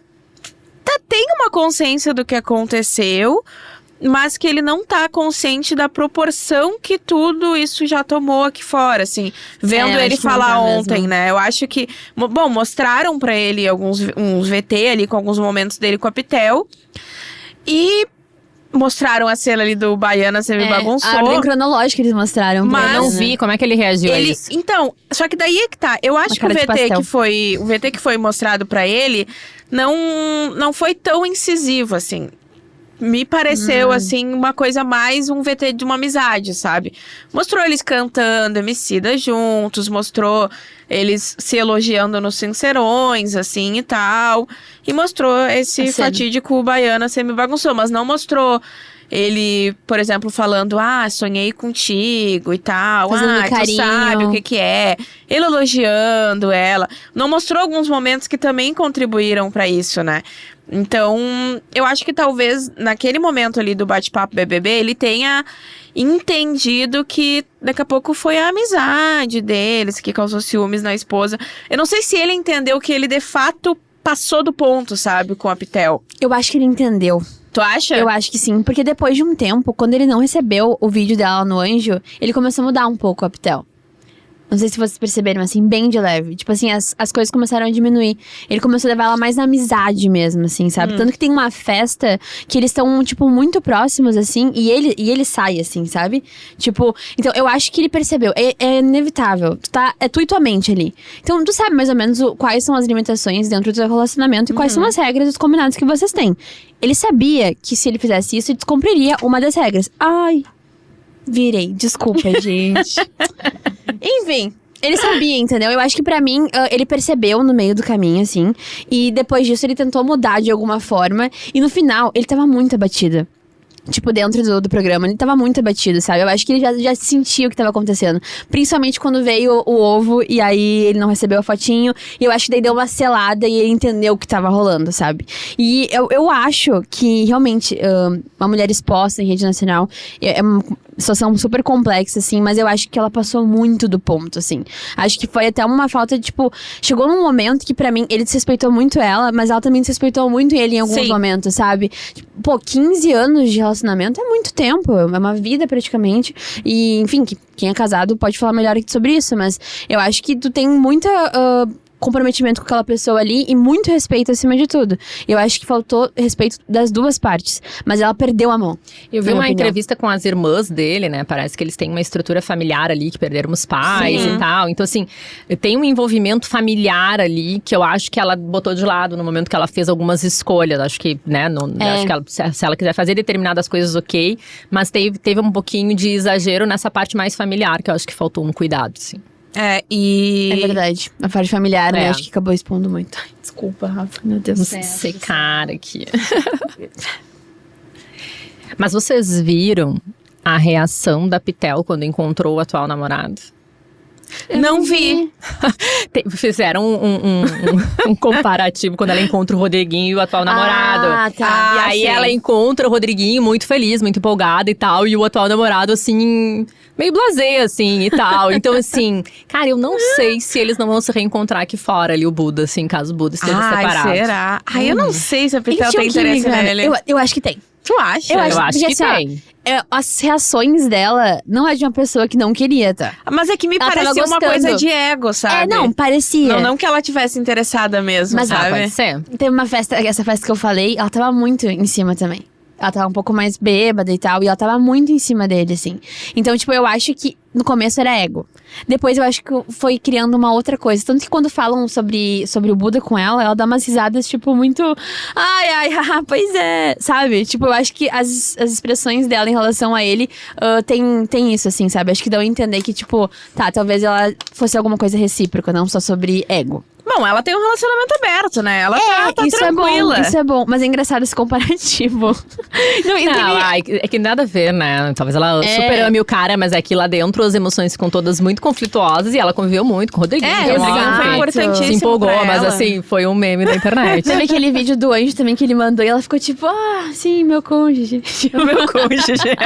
tem uma consciência do que aconteceu, mas que ele não tá consciente da proporção que tudo isso já tomou aqui fora, assim. Vendo ele falar ontem, né? Eu acho que... Bom, mostraram pra ele uns VT ali, com alguns momentos dele com a Pitel. E mostraram a cena ali do Baiana, você me bagunçou. A ordem cronológica eles mostraram. Mas eu não vi como é que ele reagiu a isso. Então, só que daí é que tá. Eu acho que o VT que foi mostrado pra ele não foi tão incisivo, assim. Me pareceu, assim, uma coisa mais um VT de uma amizade, sabe? Mostrou eles cantando Emicida juntos, mostrou eles se elogiando nos Sincerões, assim, e tal. E mostrou esse fatídico Baiana Você Me Bagunçou, mas não mostrou ele, por exemplo, falando, sonhei contigo e tal. Fazendo tu carinho. sabe o que é. Ele elogiando ela. Não mostrou alguns momentos que também contribuíram pra isso, né? Então, eu acho que talvez naquele momento ali do bate-papo BBB, ele tenha entendido que daqui a pouco foi a amizade deles que causou ciúmes na esposa. Eu não sei se ele entendeu que ele de fato passou do ponto, sabe, com a Pitel. Eu acho que ele entendeu. Tu acha? Eu acho que sim, porque depois de um tempo, quando ele não recebeu o vídeo dela no Anjo, ele começou a mudar um pouco a Pitel. Não sei se vocês perceberam, assim, bem de leve. Tipo assim, as coisas começaram a diminuir. Ele começou a levar ela mais na amizade mesmo, assim, sabe? Tanto que tem uma festa que eles estão, tipo, muito próximos, assim, e ele sai, assim, sabe? Tipo, então eu acho que ele percebeu. É inevitável. É tu e tua mente ali. Então tu sabe mais ou menos quais são as limitações dentro do teu relacionamento e quais são as regras, os combinados que vocês têm. Ele sabia que se ele fizesse isso, ele descumpriria uma das regras. Ai, virei. Desculpa, gente. Enfim, ele sabia, entendeu? Eu acho que pra mim, ele percebeu no meio do caminho, assim. E depois disso, ele tentou mudar de alguma forma. E no final, ele tava muito abatido. Tipo, dentro do programa, ele tava muito abatido, sabe? Eu acho que ele já sentia o que tava acontecendo. Principalmente quando veio o ovo e aí ele não recebeu a fotinho. E eu acho que daí deu uma selada e ele entendeu o que tava rolando, sabe? E eu acho que, realmente, uma mulher exposta em rede nacional é uma situação super complexa, assim. Mas eu acho que ela passou muito do ponto, assim. Acho que foi até uma falta de, tipo... Chegou num momento que, pra mim, ele desrespeitou muito ela, mas ela também desrespeitou muito ele em alguns momentos, sabe? Tipo, pô, 15 anos de relacionamento é muito tempo, é uma vida praticamente. E, enfim, quem é casado pode falar melhor aqui sobre isso, mas eu acho que tu tem muita comprometimento com aquela pessoa ali e muito respeito acima de tudo. Eu acho que faltou respeito das duas partes, mas ela perdeu a mão. Eu vi uma entrevista com as irmãs dele, né? Parece que eles têm uma estrutura familiar ali, que perderam os pais e tal. Então, assim, tem um envolvimento familiar ali que eu acho que ela botou de lado no momento que ela fez algumas escolhas. Acho que, né? Acho que se ela quiser fazer determinadas coisas, ok. Mas teve um pouquinho de exagero nessa parte mais familiar, que eu acho que faltou um cuidado, assim. É verdade. A parte familiar, né? Acho que acabou expondo muito. Ai, desculpa, Rafa. Meu Deus do céu. Secar aqui. Mas vocês viram a reação da Pitel quando encontrou o atual namorado? Não vi. Fizeram um comparativo quando ela encontra o Rodriguinho e o atual namorado. Tá. E aí ela encontra o Rodriguinho muito feliz, muito empolgada e tal. E o atual namorado, assim, meio blasé, assim, e tal. Então, assim, cara, eu não sei se eles não vão se reencontrar aqui fora ali, o Buda, assim, caso o Buda esteja separado. Será? Eu não sei se a Pitel tem interesse nele. Eu acho que tem. Tu acha? Eu acho que assim, tem. As reações dela não é de uma pessoa que não queria, tá? Mas é que me pareceu uma coisa de ego, sabe? Não, parecia. Não que ela tivesse interessada mesmo, mas sabe? Pode ser. Teve uma festa, essa festa que eu falei, ela tava muito em cima também. Ela tava um pouco mais bêbada e tal, e ela tava muito em cima dele, assim. Então, tipo, eu acho que no começo era ego. Depois eu acho que foi criando uma outra coisa. Tanto que quando falam sobre o Buda com ela dá umas risadas, tipo, muito... Ai, pois é, sabe? Tipo, eu acho que as expressões dela em relação a ele tem isso, assim, sabe? Acho que dá a entender que, tipo, talvez ela fosse alguma coisa recíproca, não só sobre ego. Bom, ela tem um relacionamento aberto, né? Ela tá isso tranquila. Isso é bom, mas é engraçado esse comparativo. É que nada a ver, né? Talvez ela super ame o cara, mas é que lá dentro as emoções ficam todas muito conflituosas e ela conviveu muito com o Rodriguinho. O Rodriguinho foi importantíssimo. Se empolgou, mas assim, foi um meme da internet. Teve aquele vídeo do Anjo também que ele mandou e ela ficou tipo, sim, meu cônjuge. Meu cônjuge.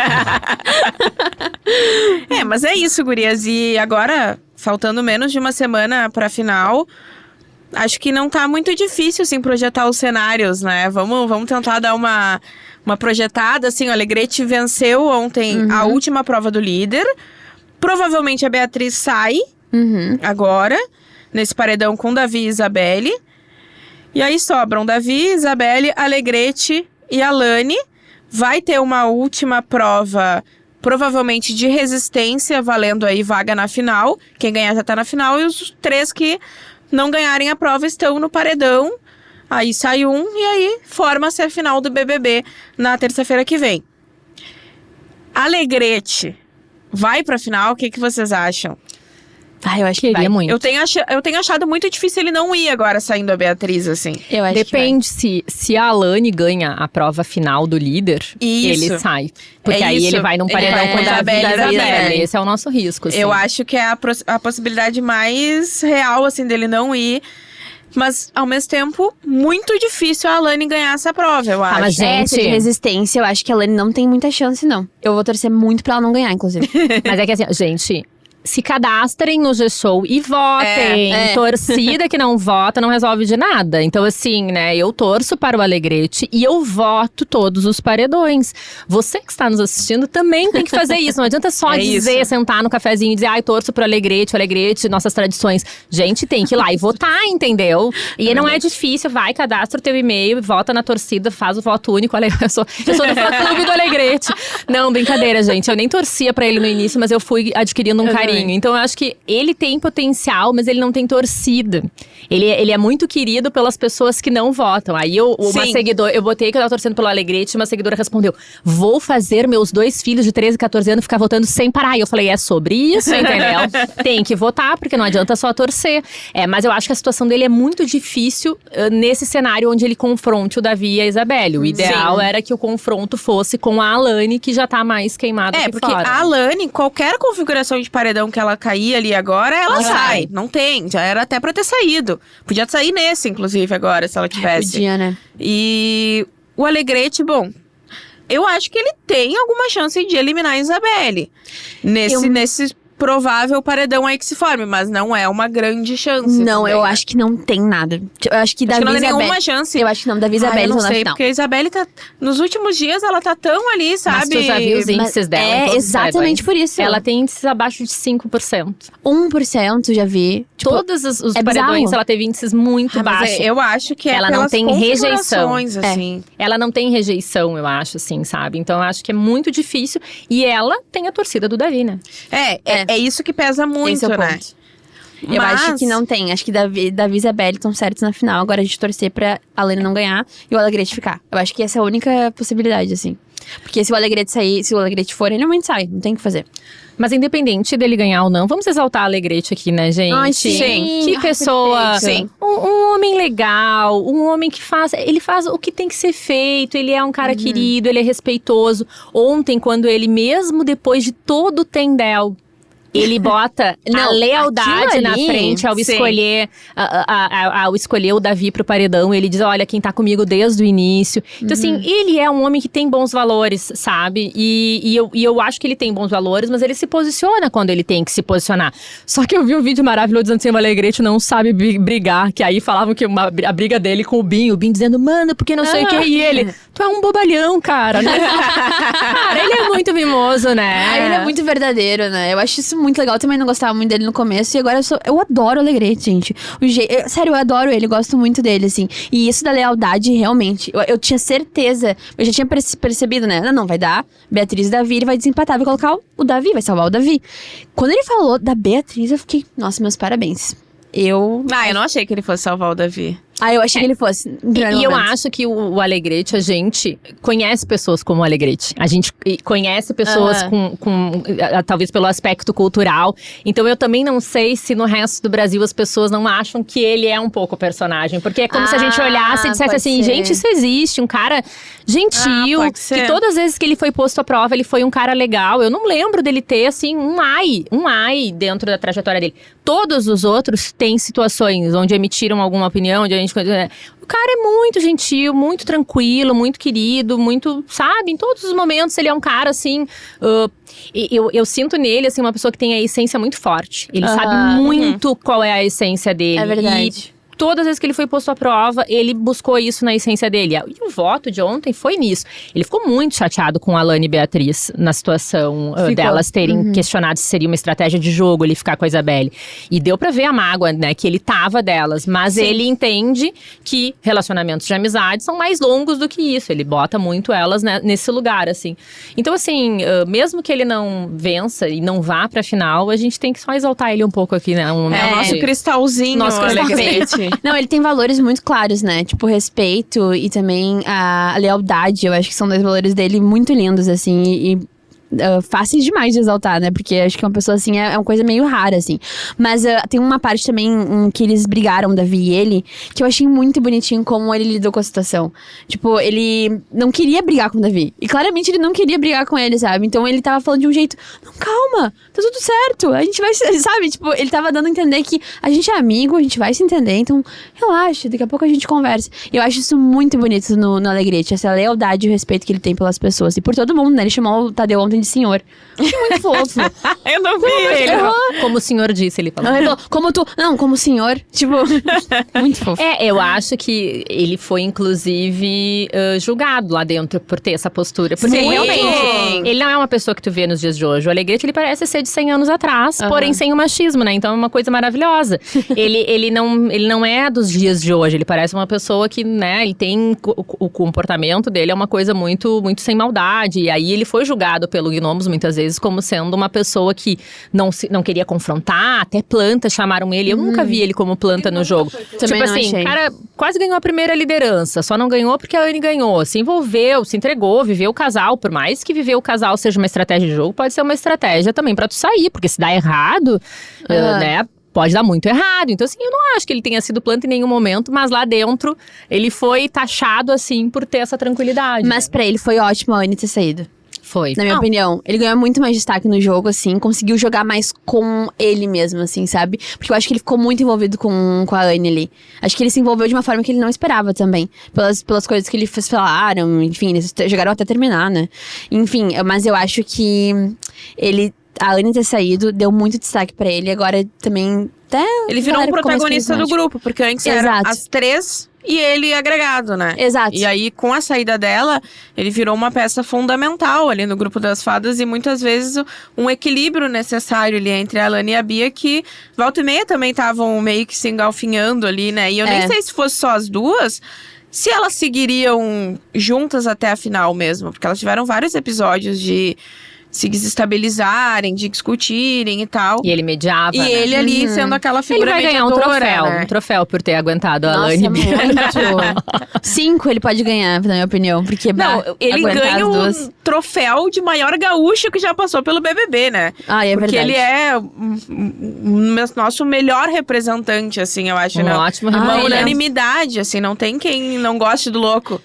Mas é isso, gurias. E agora, faltando menos de uma semana pra final... acho que não tá muito difícil, assim, projetar os cenários, né? Vamos tentar dar uma projetada, assim. O Alegrete venceu ontem a última prova do líder. Provavelmente a Beatriz sai agora, nesse paredão com Davi e Isabelle. E aí sobram Davi, Isabelle, Alegrete e Alane. Vai ter uma última prova, provavelmente de resistência, valendo aí vaga na final. Quem ganhar já tá na final. E os 3 que não ganharem a prova estão no paredão. Aí sai um e aí forma-se a final do BBB na terça-feira que vem. Alegrete vai pra final? O que vocês acham? Eu acho que Queria vai. muito. Eu tenho achado muito difícil ele não ir agora, saindo a Beatriz, assim. Eu acho Depende se a Alane ganha a prova final do líder, Isso. ele sai. Porque É aí isso. ele vai num paredão vai com com Davi e Isabelle. Isabelle. Esse é o nosso risco, assim. Eu acho que é a possibilidade mais real, assim, dele não ir. Mas, ao mesmo tempo, muito difícil a Alane ganhar essa prova, eu acho. mas gente- Essa de resistência, eu acho que a Alane não tem muita chance, não. Eu vou torcer muito pra ela não ganhar, inclusive. Mas é que assim, gente, se cadastrem no G-Show e votem. Torcida que não vota não resolve de nada. Então, assim, né, eu torço para o Alegrete e eu voto todos os paredões. Você que está nos assistindo também tem que fazer isso. Não adianta só É dizer, isso. sentar no cafezinho e dizer, ai, torço pro Alegrete, nossas tradições. Gente, tem que ir lá e votar, entendeu? E não é difícil, vai, cadastra o teu e-mail, vota na torcida, faz o voto único. Olha, eu sou do fã-clube do Alegrete. Não, brincadeira, gente. Eu nem torcia pra ele no início, mas eu fui adquirindo um carinho. Então eu acho que ele tem potencial, mas ele não tem torcida. Ele é muito querido pelas pessoas que não votam. Aí uma Sim. seguidora, eu botei que eu tava torcendo pelo Alegrete, e uma seguidora respondeu: vou fazer meus 2 filhos de 13 e 14 anos ficar votando sem parar. E eu falei, é sobre isso, entendeu? Tem que votar, porque não adianta só torcer. Mas eu acho que a situação dele é muito difícil nesse cenário onde ele confronte o Davi e a Isabelle. O ideal era que o confronto fosse com a Alane, que já tá mais queimada que Porque fora. a Alane, qualquer configuração de paredão que ela cair ali agora, ela sai. Não tem, já era até pra ter saído. Podia sair nesse, inclusive, agora, se ela tivesse. Podia, né? E o Alegrete, bom, eu acho que ele tem alguma chance de eliminar a Isabelle. Nesse provável paredão aí que se forme, mas não é uma grande chance. Não, também, eu né? acho que não tem nada. Eu acho que Acho Davi que não e tem Isabelle. nenhuma chance. Eu acho que não, Davi e Isabelle eu não estão na sei, final. porque a Isabelle tá… Nos últimos dias, ela tá tão ali, sabe? Mas tu já viu os índices dela? em todos os exatamente paredões? por isso. Ela tem índices abaixo de 5%. 1% já vi. Tipo, Todos os é paredões, bizarro. ela teve índices muito Mas baixos. eu acho que é Ela não pelas tem rejeição. configurações, assim. Ela não tem rejeição, eu acho, assim, sabe? Então, eu acho que é muito difícil. E ela tem a torcida do Davi, né? É isso que pesa muito, esse é o né? ponto. Eu Mas- acho que não tem. Acho que Davi e Isabelle estão certos na final. Agora a gente torcer pra Alane não ganhar e o Alegrete ficar. Eu acho que essa é a única possibilidade, assim. Porque se o Alegrete sair, se o Alegrete for, ele realmente sai. Não tem o que fazer. Mas independente dele ganhar ou não, vamos exaltar a Alegrete aqui, né, gente? Ai, sim. Que Ai, pessoa. perfeito. Sim. Um homem legal, um homem que ele faz o que tem que ser feito, ele é um cara querido, ele é respeitoso. Ontem, quando ele, mesmo depois de todo o tendel, ele bota a Não, lealdade aquilo na ali, frente ao sim. escolher ao escolher o Davi pro paredão. Ele diz, olha, quem tá comigo desde o início. Então, assim, ele é um homem que tem bons valores, sabe? E eu acho que ele tem bons valores, mas ele se posiciona quando ele tem que se posicionar. Só que eu vi um vídeo maravilhoso dizendo assim, o Alegrete não sabe brigar. Que aí falavam que a briga dele com o Binho dizendo, mano, porque não sei o que. E ele, tu é um bobalhão, cara. Né? Cara, ele é muito mimoso, né? Ah, ele é muito verdadeiro, né? Eu acho isso muito legal. Eu também não gostava muito dele no começo. E agora eu adoro o Alegrete, gente. Sério, eu adoro ele. Gosto muito dele, assim. E isso da lealdade, realmente. Eu tinha certeza. Eu já tinha percebido, né? Não, vai dar Beatriz e Davi. Ele vai desempatar. Vai colocar o Davi. Vai salvar o Davi. Quando ele falou da Beatriz, eu fiquei… Nossa, meus parabéns. Eu não achei que ele fosse salvar o Davi. eu achei que ele fosse. E eu acho que o Alegrete, a gente conhece pessoas como o Alegrete. A gente conhece pessoas talvez pelo aspecto cultural. Então eu também não sei se no resto do Brasil as pessoas não acham que ele é um pouco personagem. Porque é como se a gente olhasse e dissesse pode assim, ser. gente, isso existe. Um cara gentil, pode ser. que todas as vezes que ele foi posto à prova, ele foi um cara legal. Eu não lembro dele ter, assim, um ai dentro da trajetória dele. Todos os outros têm situações onde emitiram alguma opinião, onde a gente… O cara é muito gentil, muito tranquilo, muito querido, muito, sabe? Em todos os momentos ele é um cara, assim… eu sinto nele, assim, uma pessoa que tem a essência muito forte. Ele sabe muito qual é a essência dele. É verdade. todas as vezes que ele foi posto à prova, ele buscou isso na essência dele. E o voto de ontem foi nisso. Ele ficou muito chateado com a Alane e Beatriz na situação delas terem questionado se seria uma estratégia de jogo ele ficar com a Isabelle. E deu pra ver a mágoa, né, que ele tava delas. Mas ele entende que relacionamentos de amizade são mais longos do que isso. Ele bota muito elas, né, nesse lugar, assim. Então, assim, mesmo que ele não vença e não vá pra final, a gente tem que só exaltar ele um pouco aqui, né? O nosso cristalzinho. Nosso cristalzinho. Não, ele tem valores muito claros, né? Tipo, respeito e também a lealdade. Eu acho que são dois valores dele muito lindos, assim. E fáceis demais de exaltar, né? Porque acho que uma pessoa assim é uma coisa meio rara, assim. Mas tem uma parte também que eles brigaram, Davi e ele, que eu achei muito bonitinho como ele lidou com a situação. Tipo, ele não queria brigar com o Davi. E claramente ele não queria brigar com ele, sabe? Então ele tava falando de um jeito, não, calma, tá tudo certo. A gente vai, sabe? Tipo, ele tava dando a entender que a gente é amigo, a gente vai se entender. Então, relaxa, daqui a pouco a gente conversa. E eu acho isso muito bonito no Alegrete, essa lealdade e o respeito que ele tem pelas pessoas. E por todo mundo, né? Ele chamou o Tadeu ontem de senhor. Achei muito fofo. Eu não vi ele. Como o senhor disse, ele falou. Ele falou, como tu... Não, como senhor. Tipo, muito fofo. Eu acho que ele foi, inclusive, julgado lá dentro por ter essa postura. Porque realmente, ele não é uma pessoa que tu vê nos dias de hoje. O Alegrete, ele parece ser de 100 anos atrás, porém sem o machismo, né? Então é uma coisa maravilhosa. ele não é dos dias de hoje. Ele parece uma pessoa que, né, ele tem... O comportamento dele é uma coisa muito, muito sem maldade. E aí ele foi julgado pelo Gnomos, muitas vezes, como sendo uma pessoa que não queria confrontar, até plantas chamaram ele. Eu nunca vi ele como planta no jogo. Também tipo assim, o cara quase ganhou a primeira liderança, só não ganhou porque a Anne ganhou. Se envolveu, se entregou, viveu o casal. Por mais que viver o casal seja uma estratégia de jogo, pode ser uma estratégia também pra tu sair, porque se dá errado, né, pode dar muito errado. Então, assim, eu não acho que ele tenha sido planta em nenhum momento, mas lá dentro ele foi taxado, assim, por ter essa tranquilidade. Mas pra ele foi ótimo a Anne ter saído. Foi. Na minha opinião. Ele ganhou muito mais destaque no jogo, assim. Conseguiu jogar mais com ele mesmo, assim, sabe? Porque eu acho que ele ficou muito envolvido com a Anne ali. Acho que ele se envolveu de uma forma que ele não esperava também. Pelas coisas que eles falaram. Enfim, eles chegaram até terminar, né? Enfim, mas eu acho que a Anne ter saído deu muito destaque pra ele. Agora também até... Ele virou um protagonista do grupo. Porque antes eram as três... E ele agregado, né? Exato. E aí, com a saída dela, ele virou uma peça fundamental ali no grupo das fadas. E muitas vezes um equilíbrio necessário ali entre a Alane e a Bia, que volta e meia também estavam meio que se engalfinhando ali, né? E eu nem sei se fosse só as duas, se elas seguiriam juntas até a final mesmo. Porque elas tiveram vários episódios de se desestabilizarem, de discutirem e tal. E ele mediava, E né? ele ali sendo aquela figura Ele vai ganhar um troféu por ter aguentado a Alane. Muito. 5 ele pode ganhar, na minha opinião. Porque ele ganha o troféu de maior gaúcho que já passou pelo BBB, né? É porque verdade. ele é nosso melhor representante, assim, eu acho, né? Ótimo Uma representante. unanimidade, assim, não tem quem não goste do louco.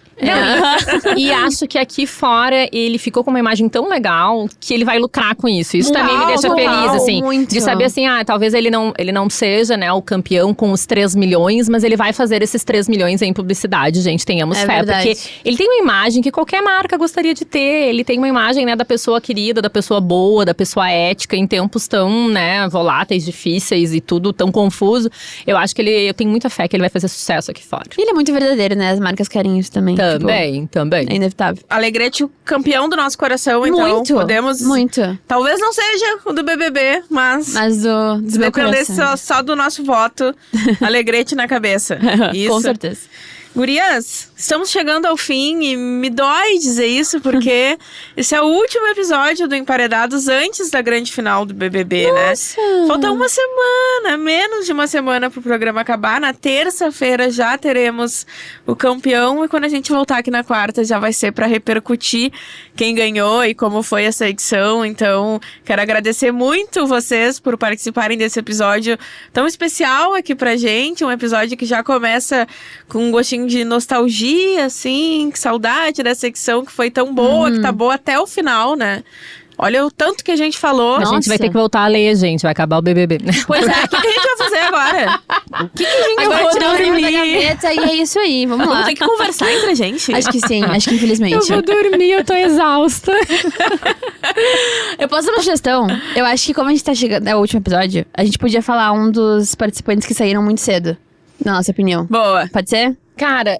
E acho que aqui fora ele ficou com uma imagem tão legal que ele vai lucrar com isso. Isso também me deixa feliz, assim. Muito. De saber assim, talvez ele não seja, né, o campeão com os 3 milhões, mas ele vai fazer esses 3 milhões em publicidade, gente, tenhamos fé. Verdade. Porque ele tem uma imagem que qualquer marca gostaria de ter. Ele tem uma imagem, né, da pessoa querida, da pessoa boa, da pessoa ética, em tempos tão, né, voláteis, difíceis e tudo tão confuso. Eu acho que eu tenho muita fé que ele vai fazer sucesso aqui fora. Ele é muito verdadeiro, né? As marcas querem isso também. Também. É inevitável. Alegrete, o campeão do nosso coração, então Muito, podemos... muito. Talvez não seja o do BBB, mas do meu coração. só do nosso voto, Alegrete na cabeça. Isso. Com certeza. Gurias, estamos chegando ao fim e me dói dizer isso, porque esse é o último episódio do Emparedados antes da grande final do BBB, Nossa. né? Falta uma semana, menos de uma semana pro programa acabar. Na terça-feira já teremos o campeão e quando a gente voltar aqui na quarta já vai ser pra repercutir quem ganhou e como foi essa edição. Então, quero agradecer muito vocês por participarem desse episódio tão especial aqui pra gente. Um episódio que já começa com um gostinho de nostalgia, assim, que saudade dessa secção que foi tão boa, que tá boa até o final, né? Olha o tanto que a gente falou. A gente vai ter que voltar a ler, gente. Vai acabar o BBB. Pois é, o que a gente vai fazer agora? O que a gente Agora vai tirar dormir? da gaveta e é isso aí, vamos lá. Vamos ter que conversar entre a gente. Acho que sim, acho que infelizmente. Eu vou dormir, eu tô exausta. Eu posso dar uma sugestão? Eu acho que como a gente tá chegando, é o último episódio, a gente podia falar um dos participantes que saíram muito cedo. Na nossa opinião. Boa. Pode ser? Cara,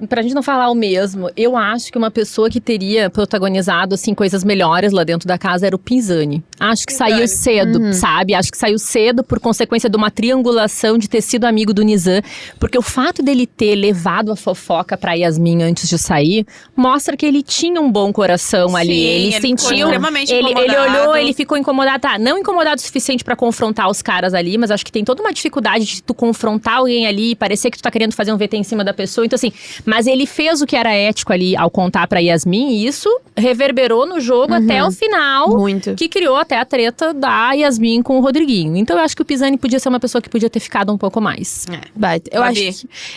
pra gente não falar o mesmo, eu acho que uma pessoa que teria protagonizado, assim, coisas melhores lá dentro da casa era o Pisani. Acho que saiu cedo, sabe? Acho que saiu cedo por consequência de uma triangulação de ter sido amigo do Nizam. Porque o fato dele ter levado a fofoca pra Yasmin antes de sair, mostra que ele tinha um bom coração ali. Ele sentiu… Ele olhou, ele ficou incomodado. Tá, não incomodado o suficiente pra confrontar os caras ali, mas acho que tem toda uma dificuldade de tu confrontar alguém ali e parecer que tu tá querendo fazer um VT em cima da pessoa, então assim, mas ele fez o que era ético ali ao contar pra Yasmin e isso reverberou no jogo até o final. Muito. Que criou até a treta da Yasmin com o Rodriguinho. Então eu acho que o Pisani podia ser uma pessoa que podia ter ficado um pouco mais.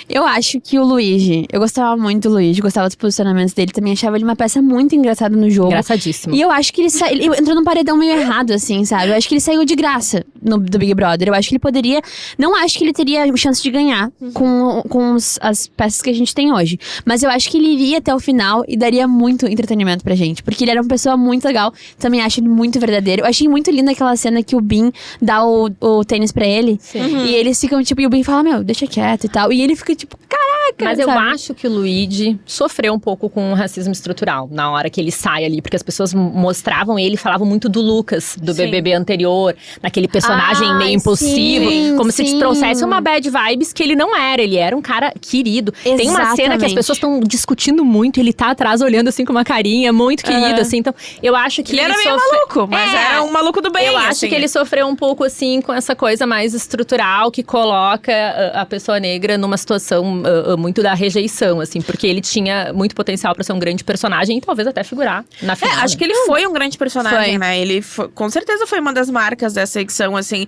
Eu acho que o Luigi, eu gostava muito do Luigi, gostava dos posicionamentos dele, também achava ele uma peça muito engraçada no jogo. Engraçadíssimo. E eu acho que ele entrou num paredão meio errado, assim, sabe? Eu acho que ele saiu de graça do Big Brother. Eu acho que ele poderia… Não acho que ele teria chance de ganhar com as peças que a gente tem hoje. Mas eu acho que ele iria até o final e daria muito entretenimento pra gente. Porque ele era uma pessoa muito legal. Também acho ele muito verdadeiro. Eu achei muito linda aquela cena que o Bin dá o tênis pra ele. Sim. E eles ficam, tipo… E o Bin fala, meu, deixa quieto e tal. E ele fica, tipo, caraca! Mas sabe? eu acho que o Luigi sofreu um pouco com o racismo estrutural na hora que ele sai ali. Porque as pessoas mostravam ele, falavam muito do Lucas, do BBB anterior. Naquele personagem meio impulsivo. Como se te trouxesse uma bad vibes que ele não era. Ele era um cara querido. Exatamente. Tem uma cena que as pessoas estão discutindo muito. Ele tá atrás olhando assim com uma carinha muito querido, assim. Então, eu acho que ele era meio maluco, mas era um maluco do bem. Eu acho assim. que ele sofreu um pouco, assim, com essa coisa mais estrutural que coloca a pessoa negra numa situação muito da rejeição, assim. Porque ele tinha muito potencial pra ser um grande personagem e talvez até figurar na final. Acho que ele foi um grande personagem, né? Ele com certeza foi uma das marcas dessa edição, assim.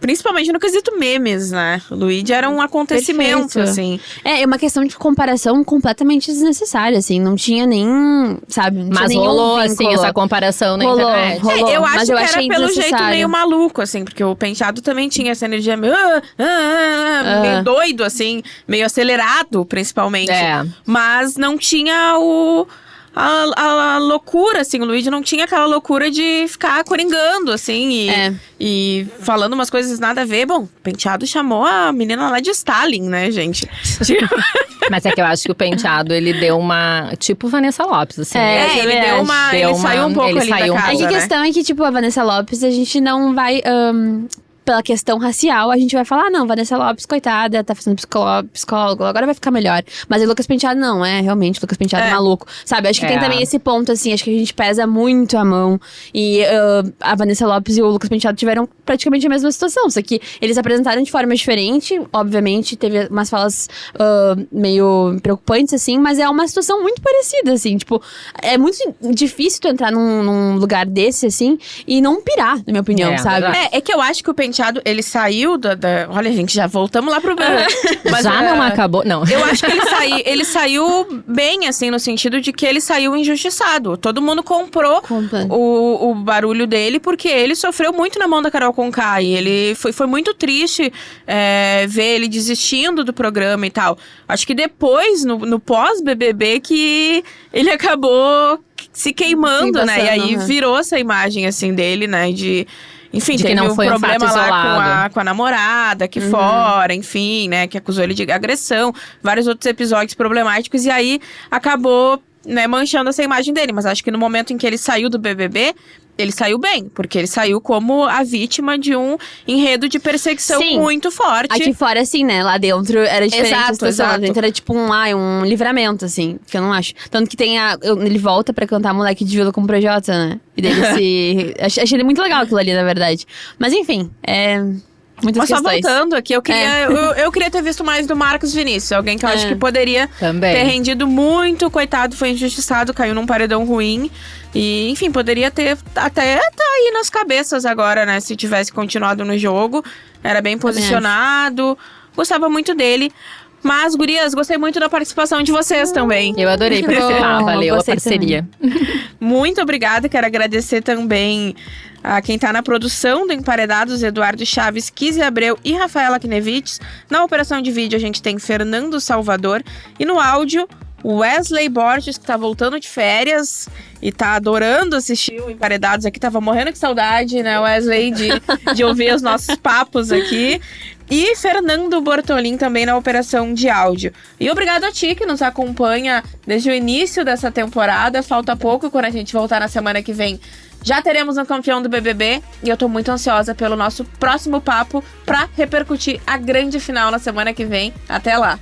Principalmente no quesito memes, né? O Luigi era um acontecimento, assim. É uma questão de comparação completamente desnecessária, assim. Não tinha nem, sabe? Não mas tinha rolou, assim, essa comparação na internet. Rolou, eu acho que achei era pelo jeito meio maluco, assim. Porque o Penteado também tinha essa energia meio… meio doido, assim. Meio acelerado, principalmente. Mas não tinha a loucura, assim. O Luigi não tinha aquela loucura de ficar coringando, assim. E falando umas coisas nada a ver. Bom, o Penteado chamou a menina lá de Stalin, né, gente? Mas é que eu acho que o Penteado, ele deu uma… Tipo Vanessa Lopes, assim. Ele saiu um pouco ali da casa, A questão é que, tipo, a Vanessa Lopes, a gente não vai… pela questão racial, a gente vai falar, não, Vanessa Lopes, coitada, tá fazendo psicólogo, agora vai ficar melhor. Mas o Lucas Penteado não, realmente, o Lucas Penteado é maluco, sabe? Acho que tem também esse ponto, assim, acho que a gente pesa muito a mão. E a Vanessa Lopes e o Lucas Penteado tiveram praticamente a mesma situação, só que eles apresentaram de forma diferente, obviamente, teve umas falas meio preocupantes, assim, mas é uma situação muito parecida, assim, tipo, é muito difícil tu entrar num lugar desse, assim, e não pirar, na minha opinião, sabe? É que eu acho que o Penteado, ele saiu Olha, gente, já voltamos lá pro… Mas já não acabou, não. Eu acho que ele saiu bem, assim, no sentido de que ele saiu injustiçado. Todo mundo comprou o barulho dele, porque ele sofreu muito na mão da Carol Conká. E ele foi muito triste ver ele desistindo do programa e tal. Acho que depois, no pós-BBB, que ele acabou se queimando, né? E aí virou essa imagem, assim, dele, né? Enfim, de teve que não foi um problema lá isolado. com a namorada aqui fora, enfim, né? Que acusou ele de agressão. Vários outros episódios problemáticos. E aí, acabou, né, manchando essa imagem dele. Mas acho que no momento em que ele saiu do BBB… Ele saiu bem, porque ele saiu como a vítima de um enredo de perseguição muito forte. Aqui fora, assim, né? Lá dentro era diferente a situação. Lá dentro era tipo um livramento, assim, que eu não acho. Tanto que tem ele volta pra cantar Moleque de Vila com o Projota, né? E daí achei ele muito legal aquilo ali, na verdade. Mas enfim, muitas questões. Mas só voltando aqui, eu queria ter visto mais do Marcos Vinícius. Alguém que eu acho que poderia ter rendido muito. Coitado, foi injustiçado, caiu num paredão ruim. E, enfim, poderia ter até tá aí nas cabeças agora, né? Se tivesse continuado no jogo. Era bem posicionado. Gostava muito dele. Mas, gurias, gostei muito da participação de vocês também. Eu adorei participar, valeu a parceria. Muito obrigada, quero agradecer também a quem tá na produção do Emparedados, Eduardo Chaves, Kizzy Abreu e Rafaela Knevitz. Na operação de vídeo a gente tem Fernando Salvador. E no áudio, Wesley Borges, que tá voltando de férias e tá adorando assistir o Emparedados aqui. Tava morrendo de saudade, né, Wesley, de ouvir os nossos papos aqui. e Fernando Bortolin também na operação de áudio. E obrigado a ti que nos acompanha desde o início dessa temporada. Falta pouco, quando a gente voltar na semana que vem, já teremos um campeão do BBB e eu tô muito ansiosa pelo nosso próximo papo pra repercutir a grande final na semana que vem. Até lá!